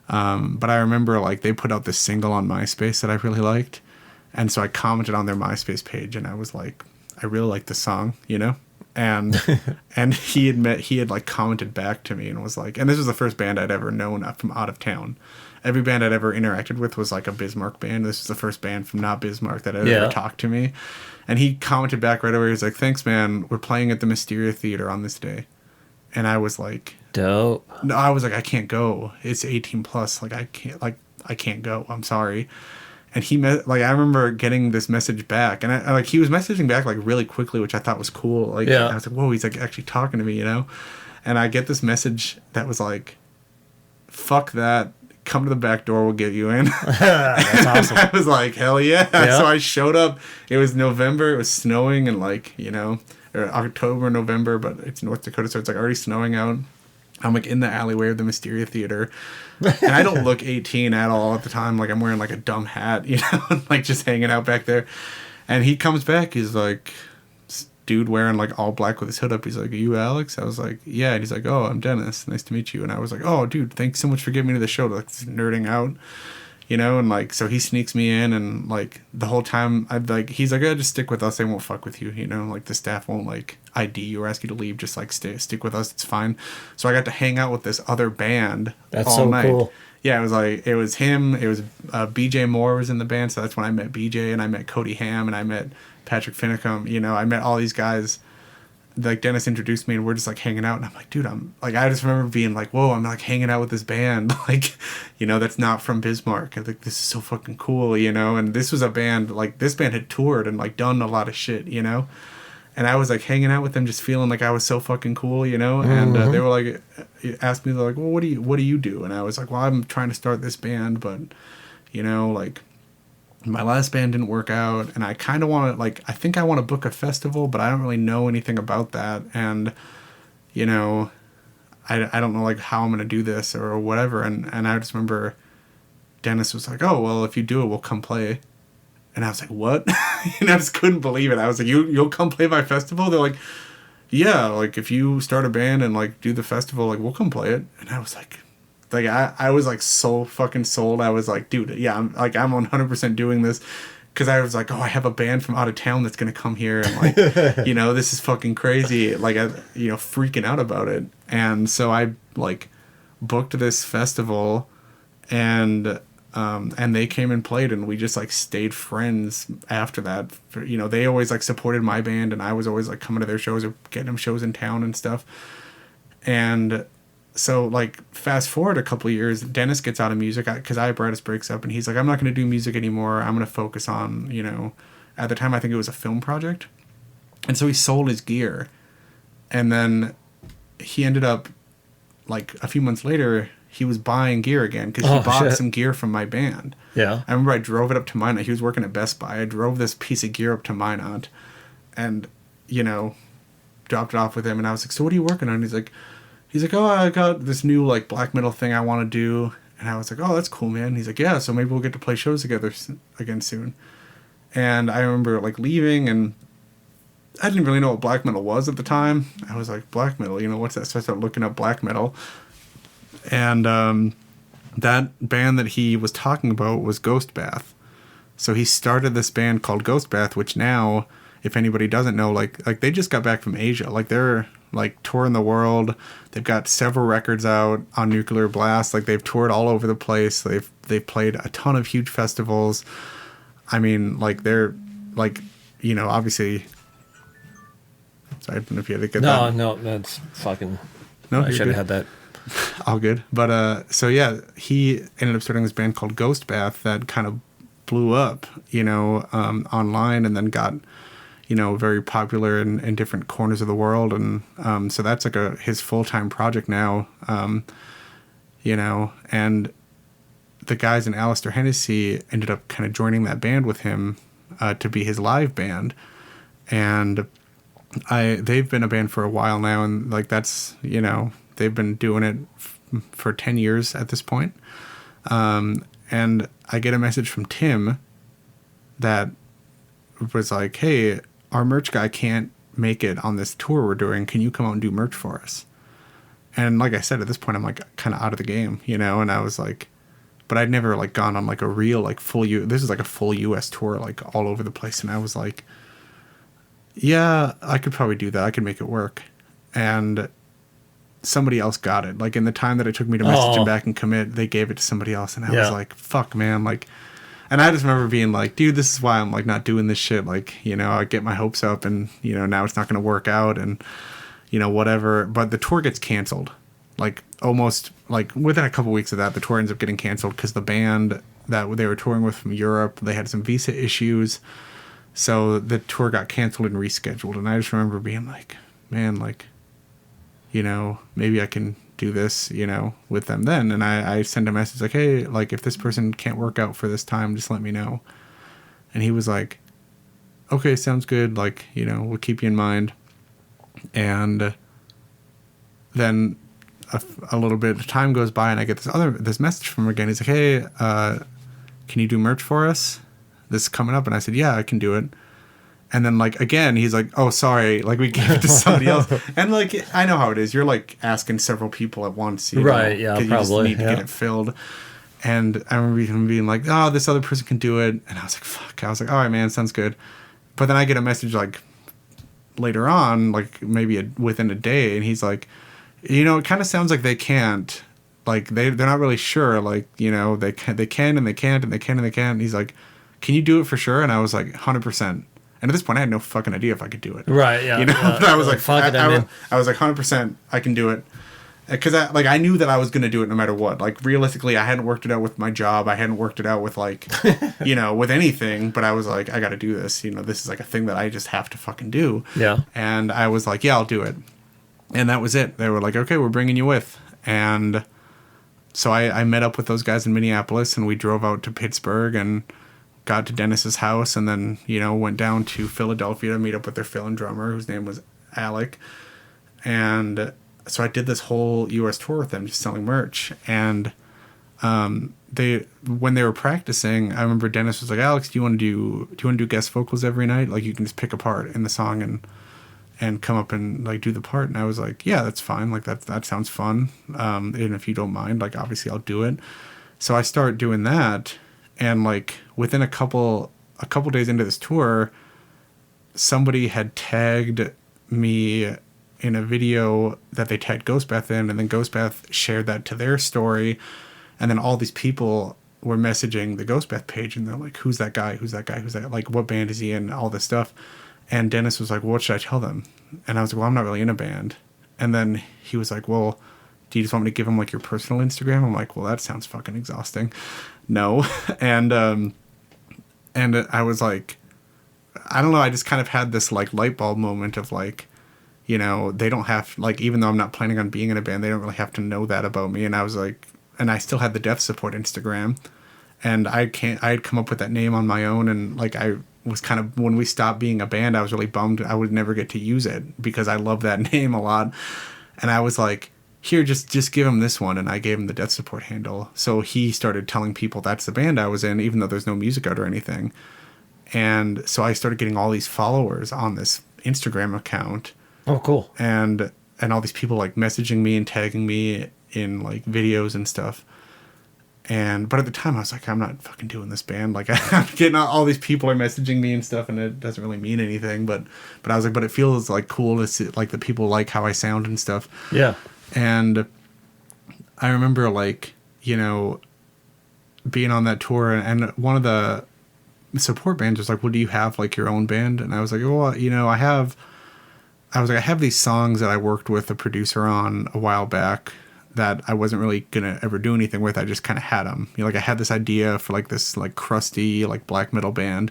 But I remember, like, they put out this single on MySpace that I really liked. And so I commented on their MySpace page, and I was like, I really like the song, you know? And and he had like commented back to me and was like, and this was the first band I'd ever known from out of town. Every band I'd ever interacted with was like a Bismarck band. This was the first band from not Bismarck that had ever talked to me. And he commented back right away. He was like, thanks, man. We're playing at the Mysteria Theater on this day. And I was like, dope. No, I was like, I can't go. It's 18 plus. Like, I can't go. I'm sorry. And I remember getting this message back, and I he was messaging back, like, really quickly, which I thought was cool. Like, I was like, whoa, he's, like, actually talking to me, you know? And I get this message that was like, fuck that. Come to the back door, we'll get you in. That's awesome. I was like, hell yeah. So I showed up. It was November. It was snowing, and, like, you know, or October, November, but it's North Dakota, so it's, like, already snowing out. I'm like in the alleyway of the Mysteria Theater, and I don't look 18 at all at the time. Like I'm wearing like a dumb hat, you know, and like just hanging out back there. And he comes back. He's like, this dude wearing like all black with his hood up. He's like, "Are you Alex?" I was like, "Yeah." And he's like, "Oh, I'm Dennis. Nice to meet you." And I was like, "Oh, dude, thanks so much for getting me to the show." Like nerding out, you know. And like, so he sneaks me in, and like the whole time I'd like, he's like, "Oh, just stick with us. They won't fuck with you, you know. Like the staff won't like ID you or ask you to leave. Just like stick with us. It's fine." So I got to hang out with this other band all night. Cool. Yeah, it was him. It was BJ Moore was in the band, so that's when I met BJ, and I met Cody Ham, and I met Patrick Finicum. You know, I met all these guys. Like Dennis introduced me, and we're just like hanging out, and I'm like, dude, I'm like, I just remember being like, whoa, I'm like hanging out with this band, like, you know, that's not from Bismarck. I'm like, this is so fucking cool, you know. And this was a band like this band had toured and like done a lot of shit, you know. And I was like hanging out with them, just feeling like I was so fucking cool, you know. And they were like, asked me, they're like, "Well, what do you do?" And I was like, "Well, I'm trying to start this band, but, you know, like, my last band didn't work out, and I kind of want to, like, I think I want to book a festival, but I don't really know anything about that, and, you know, I don't know like how I'm gonna do this or whatever." And I just remember Dennis was like, "Oh, well, if you do it, we'll come play." And I was like, "What?" And I just couldn't believe it. I was like, "You'll come play my festival?" They're like, "Yeah, like if you start a band and like do the festival, like we'll come play it." And I was like I was like so fucking sold. I was like, "Dude, yeah, I'm 100% doing this." Because I was like, "Oh, I have a band from out of town that's gonna come here, and like, you know, this is fucking crazy." Like, you know, freaking out about it. And so I like booked this festival, and they came and played, and we just like stayed friends after that. You know, they always like supported my band, and I was always like coming to their shows or getting them shows in town and stuff. And so like fast forward a couple of years, Dennis gets out of music because Apparatus breaks up, and he's like, "I'm not going to do music anymore. I'm going to focus on," you know, at the time I think it was a film project. And so he sold his gear, and then he ended up like a few months later, he was buying gear again because he bought some gear from my band. Yeah. I remember I drove it up to Minot. He was working at Best Buy. I drove this piece of gear up to Minot and, you know, dropped it off with him. And I was like, "So what are you working on?" He's like, "Oh, I got this new like black metal thing I want to do." And I was like, "Oh, that's cool, man." He's like, "Yeah, so maybe we'll get to play shows together again soon." And I remember like leaving, and I didn't really know what black metal was at the time. I was like, "Black metal, you know, what's that?" So I started looking up black metal. And that band that he was talking about was Ghost Bath. So he started this band called Ghost Bath, which now, if anybody doesn't know, like they just got back from Asia. Like they're like touring the world. They've got several records out on Nuclear Blast. Like they've toured all over the place. They've played a ton of huge festivals. I mean, like they're like, you know, obviously. Sorry, I don't know if you had to get that. No, that's fucking. No, I should have had that. All good. But so yeah, he ended up starting this band called Ghost Bath that kind of blew up, you know, online, and then got, you know, very popular in different corners of the world. And so that's like his full-time project now, you know. And the guys in Alistair Hennessy ended up kind of joining that band with him to be his live band. And they've been a band for a while now, and like that's, you know, they've been doing it for 10 years at this point. And I get a message from Tim that was like, "Hey, our merch guy can't make it on this tour we're doing. Can you come out and do merch for us?" And like I said, at this point, I'm like kind of out of the game, you know? And I was like, but I'd never like gone on like a real, like this is like a full US tour, like all over the place. And I was like, yeah, I could probably do that. I could make it work. And somebody else got it. Like in the time that it took me to message him back and commit, they gave it to somebody else. And I was like, fuck, man. Like, and I just remember being like, dude, this is why I'm like not doing this shit. Like, you know, I get my hopes up, and, you know, now it's not going to work out, and, you know, whatever. But the tour gets canceled. Like almost like within a couple weeks of that, the tour ends up getting canceled because the band that they were touring with from Europe, they had some visa issues. So the tour got canceled and rescheduled. And I just remember being like, man, like, you know, maybe I can do this, you know, with them then. And I sent a message like, hey, like if this person can't work out for this time, just let me know. And he was like, okay, sounds good. Like, you know, we'll keep you in mind. And then a little bit of time goes by and I get this message from him again. He's like, hey, can you do merch for us? This is coming up. And I said, yeah, I can do it. And then, like, again, he's like, oh, sorry. Like, we gave it to somebody else. And, like, I know how it is. You're, like, asking several people at once. Right, yeah, probably. You just need to get it filled. And I remember him being like, oh, this other person can do it. And I was like, fuck. I was like, all right, man, sounds good. But then I get a message, like, later on, like, maybe within a day. And he's like, you know, it kind of sounds like they can't. Like, they're not really sure. Like, you know, they can and they can't and they can and they can't. And he's like, can you do it for sure? And I was like, 100%. And at this point, I had no fucking idea if I could do it. Right, yeah. You know, but I was like, fuck it, I was like, 100%, I can do it. Because I knew that I was going to do it no matter what. Like, realistically, I hadn't worked it out with my job. I hadn't worked it out with, like, you know, with anything. But I was like, I got to do this. You know, this is like a thing that I just have to fucking do. Yeah. And I was like, yeah, I'll do it. And that was it. They were like, okay, we're bringing you with. And so I met up with those guys in Minneapolis, and we drove out to Pittsburgh and got to Dennis's house, and then, you know, went down to Philadelphia to meet up with their fill-in drummer, whose name was Alec. And so I did this whole U.S. tour with them, just selling merch. And when they were practicing, I remember Dennis was like, Alex, do you want to do guest vocals every night? Like, you can just pick a part in the song and come up and, like, do the part. And I was like, yeah, that's fine. Like, that sounds fun. And if you don't mind, like, obviously I'll do it. So I started doing that. And, like, within a couple days into this tour, somebody had tagged me in a video that they tagged Ghostbeth in, and then Ghostbeth shared that to their story, and then all these people were messaging the Ghostbeth page, and they're like, who's that guy? Who's that guy? Who's that? Like, what band is he in? All this stuff. And Dennis was like, well, what should I tell them? And I was like, well, I'm not really in a band. And then he was like, well, do you just want me to give him, like, your personal Instagram? I'm like, well, that sounds fucking exhausting. No. And I was like, I don't know, I just kind of had this, like, light bulb moment of, like, you know, they don't have, like, even though I'm not planning on being in a band, they don't really have to know that about me. And I was like, and I still had the Death Support Instagram, and I had come up with that name on my own, and, like, I was kind of, when we stopped being a band, I was really bummed I would never get to use it, because I love that name a lot. And I was like, here, just give him this one. And I gave him the Death Support handle. So he started telling people that's the band I was in, even though there's no music out or anything. And so I started getting all these followers on this Instagram account. Oh, cool. And all these people, like, messaging me and tagging me in, like, videos and stuff. But at the time I was like, I'm not fucking doing this band. Like, I'm getting all these people are messaging me and stuff, and it doesn't really mean anything. But I was like, but it feels, like, cool to see, like, the people like how I sound and stuff. Yeah. And I remember, like, you know, being on that tour, and one of the support bands was like, well, do you have, like, your own band? And I was like, well, you know, I have these songs that I worked with a producer on a while back that I wasn't really going to ever do anything with. I just kind of had them. You know, like, I had this idea for, like, this, like, crusty, like, black metal band.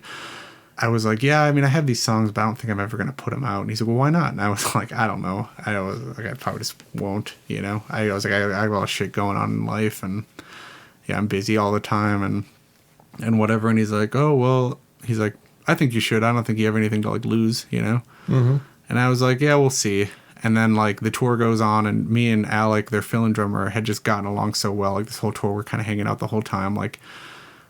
I was like, yeah, I mean, I have these songs, but I don't think I'm ever going to put them out. And he said, well, why not? And I was like, I don't know. I was like, I probably just won't, you know. I was like, I have a lot of shit going on in life, and yeah, I'm busy all the time and whatever. And he's like, oh, well, he's like, I think you should. I don't think you have anything to, like, lose, you know. Mm-hmm. And I was like, yeah, we'll see. And then, like, the tour goes on, and me and Alec, their fill-in drummer, had just gotten along so well. Like, this whole tour, we're kind of hanging out the whole time, like,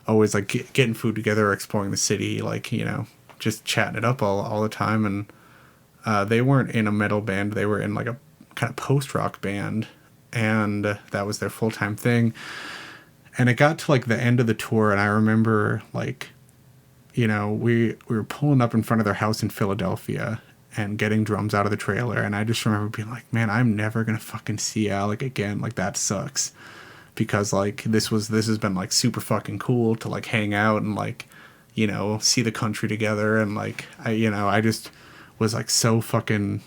always, like, getting food together, exploring the city, like, you know, just chatting it up all the time. And they weren't in a metal band. They were in, like, a kind of post-rock band, and that was their full-time thing. And it got to, like, the end of the tour, and I remember, like, you know, we were pulling up in front of their house in Philadelphia and getting drums out of the trailer, and I just remember being like, man, I'm never gonna fucking see Alec again. Like, that sucks, because, like, this has been, like, super fucking cool to, like, hang out and, like, you know, see the country together. And, like, I just was, like, so fucking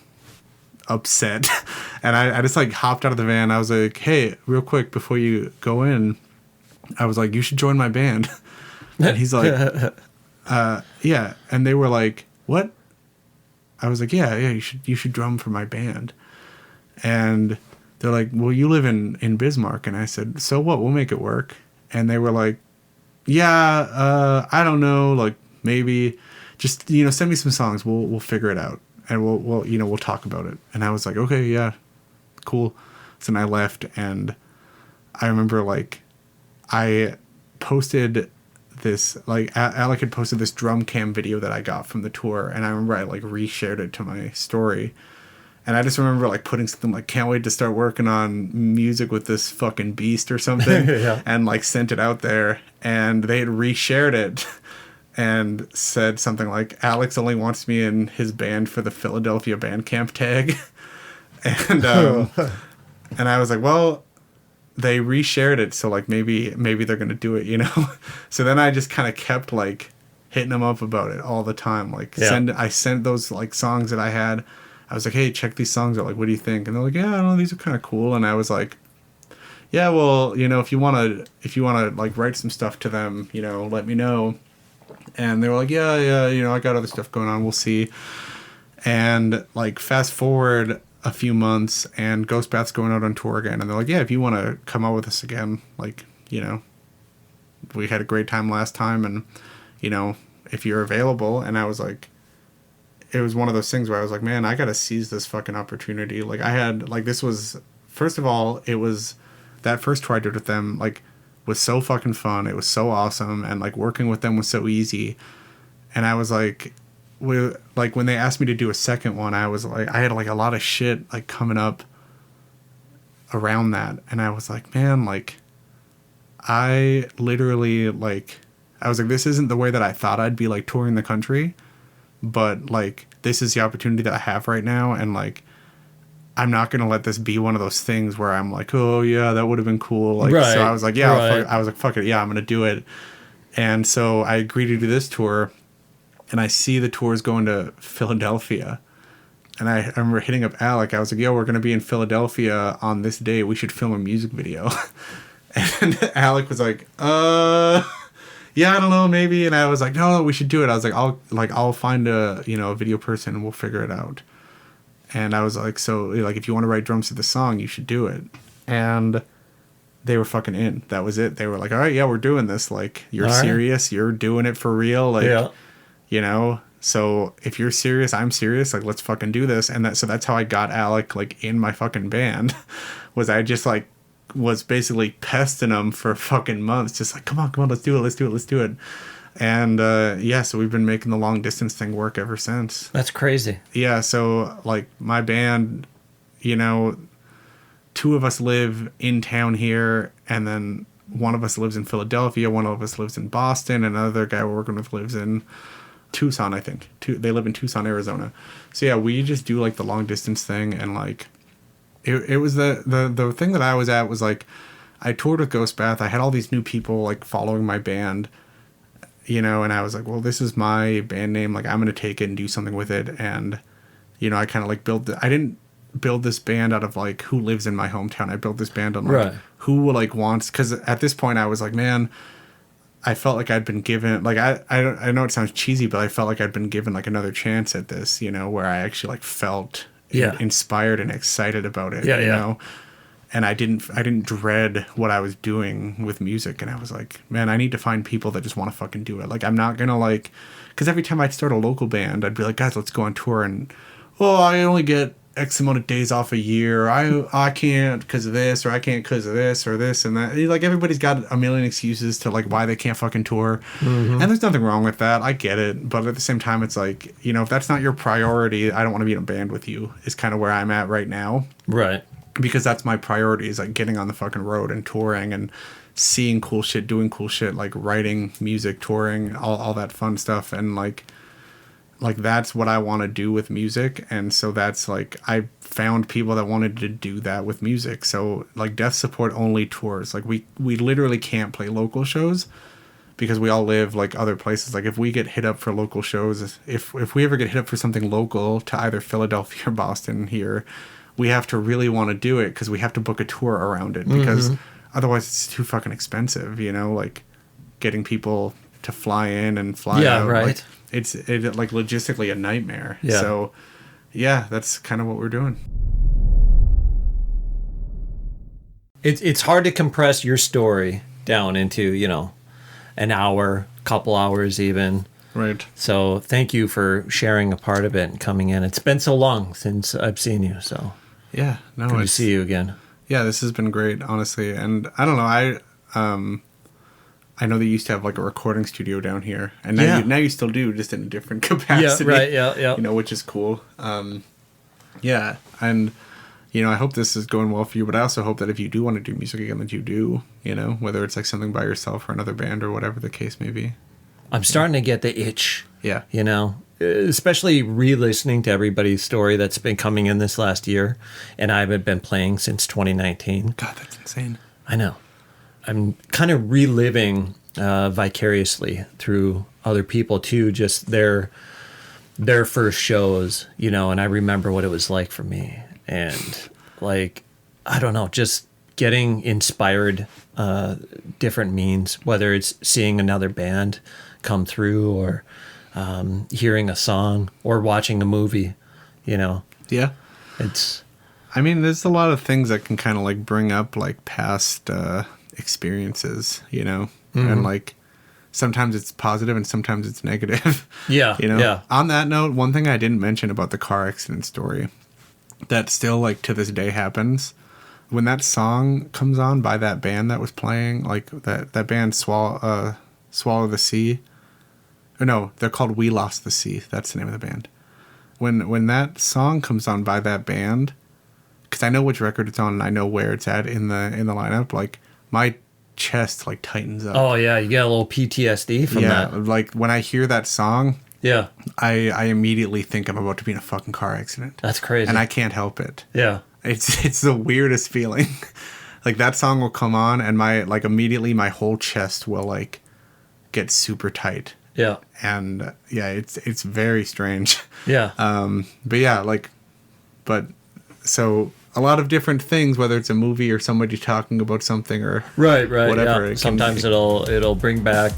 upset. And I just, like, hopped out of the van. I was like, hey, real quick before you go in, I was like, you should join my band. And he's like, yeah. And they were like, what? I was like, yeah, you should drum for my band. And they're like, well, you live in Bismarck. And I said, so what? We'll make it work. And they were like, yeah, I don't know, like, maybe just, you know, send me some songs. We'll figure it out, and we'll you know, we'll talk about it. And I was like, okay, yeah, cool. So then I left, and I remember, like, I posted this, like, Alec had posted this drum cam video that I got from the tour, and I remember I, like, reshared it to my story. And I just remember, like, putting something like, can't wait to start working on music with this fucking beast or something. Yeah. And, like, sent it out there. And they had reshared it and said something like, Alex only wants me in his band for the Philadelphia Bandcamp tag. And I was like, well, they reshared it. So, like, maybe they're going to do it, you know? So then I just kind of kept, like, hitting them up about it all the time. Like, I sent those, like, songs that I had. I was like, hey, check these songs out. Like, what do you think? And they're like, yeah, I don't know, these are kind of cool. And I was like, yeah, well, you know, if you want to like write some stuff to them, you know, let me know. And they were like, yeah, you know, I got other stuff going on. We'll see. And like, fast forward a few months, and Ghost Bath's going out on tour again. And they're like, yeah, if you want to come out with us again, like, you know, we had a great time last time, and, you know, if you're available. And I was like, it was one of those things where I was like, man, I gotta seize this fucking opportunity. Like, I had, like, this was, first of all, it was, that first tour I did with them, like, was so fucking fun. It was so awesome, and, like, working with them was so easy. And I was like, like, when they asked me to do a second one, I was like, I had, like, a lot of shit, like, coming up around that. And I was like, man, like, I literally, like, I was like, this isn't the way that I thought I'd be, like, touring the country. But, like, this is the opportunity that I have right now, and, like, I'm not going to let this be one of those things where I'm like, oh, yeah, that would have been cool. Like, right. So I was like, yeah, right. I was like, fuck it, yeah, I'm going to do it. And so I agreed to do this tour, and I see the tours going to Philadelphia. And I remember hitting up Alec. I was like, yo, we're going to be in Philadelphia on this day. We should film a music video. And Alec was like, yeah, I don't know, maybe. And I was like, no, we should do it. I was like, I'll find a video person, and we'll figure it out. And I was like, so, like, if you want to write drums to the song, you should do it. And they were fucking in. That was it. They were like, all right, yeah, we're doing this. Like, you're serious. You're doing it for real. Like, yeah. You know, so if you're serious, I'm serious. Like, let's fucking do this. And so that's how I got Alec, like, in my fucking band. Was I just, like, was basically pesting him for fucking months, just like, come on, let's do it. And yeah, so we've been making the long distance thing work ever since. That's crazy. Yeah, so like my band, you know, 2 of us live in town here, and then one of us lives in Philadelphia, one of us lives in Boston, and another guy we're working with lives in Tucson, I think. They live in Tucson, Arizona. So yeah, we just do like the long distance thing, and like it was the thing that I was at was like, I toured with Ghost Bath. I had all these new people like following my band, you know, and I was like, well, this is my band name. Like, I'm going to take it and do something with it. And, you know, I kind of like I didn't build this band out of like who lives in my hometown. I built this band on like who like wants, because at this point I was like, man, I felt like I'd been given, like, I know it sounds cheesy, but I felt like I'd been given like another chance at this, you know, where I actually like felt inspired and excited about it, you know? And I didn't dread what I was doing with music. And I was like, man, I need to find people that just want to fucking do it. Like, I'm not going to like, because every time I'd start a local band, I'd be like, guys, let's go on tour. And, oh, I only get X amount of days off a year. I can't because of this, or I can't because of this, or this and that. Like, everybody's got a million excuses to like why they can't fucking tour. Mm-hmm. And there's nothing wrong with that. I get it. But at the same time, it's like, you know, if that's not your priority, I don't want to be in a band with you, is kind of where I'm at right now. Right. Because that's my priority, is like getting on the fucking road and touring and seeing cool shit, doing cool shit, like writing music, touring, all that fun stuff. And like that's what I want to do with music. And so that's like, I found people that wanted to do that with music. So like Death Support only tours. Like we literally can't play local shows because we all live like other places. Like if we get hit up for local shows, if we ever get hit up for something local to either Philadelphia or Boston here, we have to really want to do it because we have to book a tour around it, because otherwise it's too fucking expensive, you know, like getting people to fly in and fly out. Right. Like, it's like logistically a nightmare. Yeah. So yeah, that's kind of what we're doing. It's hard to compress your story down into, you know, an hour, couple hours even. Right. So thank you for sharing a part of it and coming in. It's been so long since I've seen you, so. Yeah, no, good to see you again. Yeah, this has been great, honestly. And I don't know, I know they used to have like a recording studio down here, and now you still do, just in a different capacity. Yeah, right. Yeah. You know, which is cool. Yeah, and you know, I hope this is going well for you. But I also hope that if you do want to do music again, that you do. You know, whether it's like something by yourself or another band or whatever the case may be. I'm starting to get the itch. Yeah. You know, especially re-listening to everybody's story that's been coming in this last year, and I haven't been playing since 2019. God, that's insane. I know. I'm kind of reliving vicariously through other people too, just their first shows, you know, and I remember what it was like for me. And like, I don't know, just getting inspired different means, whether it's seeing another band come through or hearing a song or watching a movie, you know. Yeah. I mean, there's a lot of things that can kind of like bring up like past experiences, you know, and like sometimes it's positive and sometimes it's negative. Yeah. You know, yeah. On that note, one thing I didn't mention about the car accident story that still like to this day happens, when that song comes on by that band that was playing, like that band Swallow the Sea, or no, they're called We Lost the Sea. That's the name of the band. When that song comes on by that band, because I know which record it's on and I know where it's at in the lineup, like my chest like tightens up. Oh yeah, you get a little PTSD from that. Yeah, like when I hear that song, yeah, I immediately think I'm about to be in a fucking car accident. That's crazy. And I can't help it. Yeah. It's the weirdest feeling. Like that song will come on and immediately my whole chest will like get super tight. Yeah. And yeah, it's very strange. Yeah. So a lot of different things, whether it's a movie or somebody talking about something or right, whatever. Yeah. Sometimes it'll bring back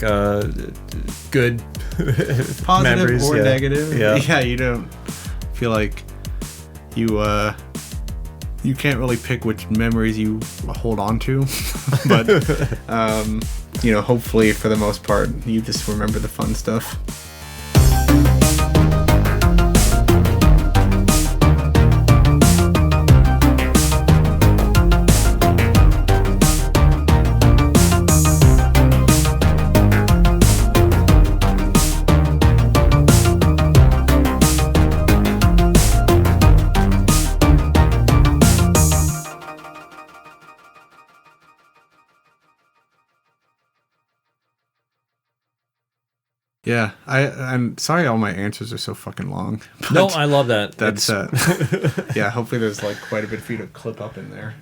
good positive memories, or negative. Yeah. Yeah, you don't feel like you can't really pick which memories you hold on to, but you know, hopefully for the most part, you just remember the fun stuff. Yeah, I'm sorry all my answers are so fucking long. No, I love that. That's yeah, hopefully there's like quite a bit for you to clip up in there.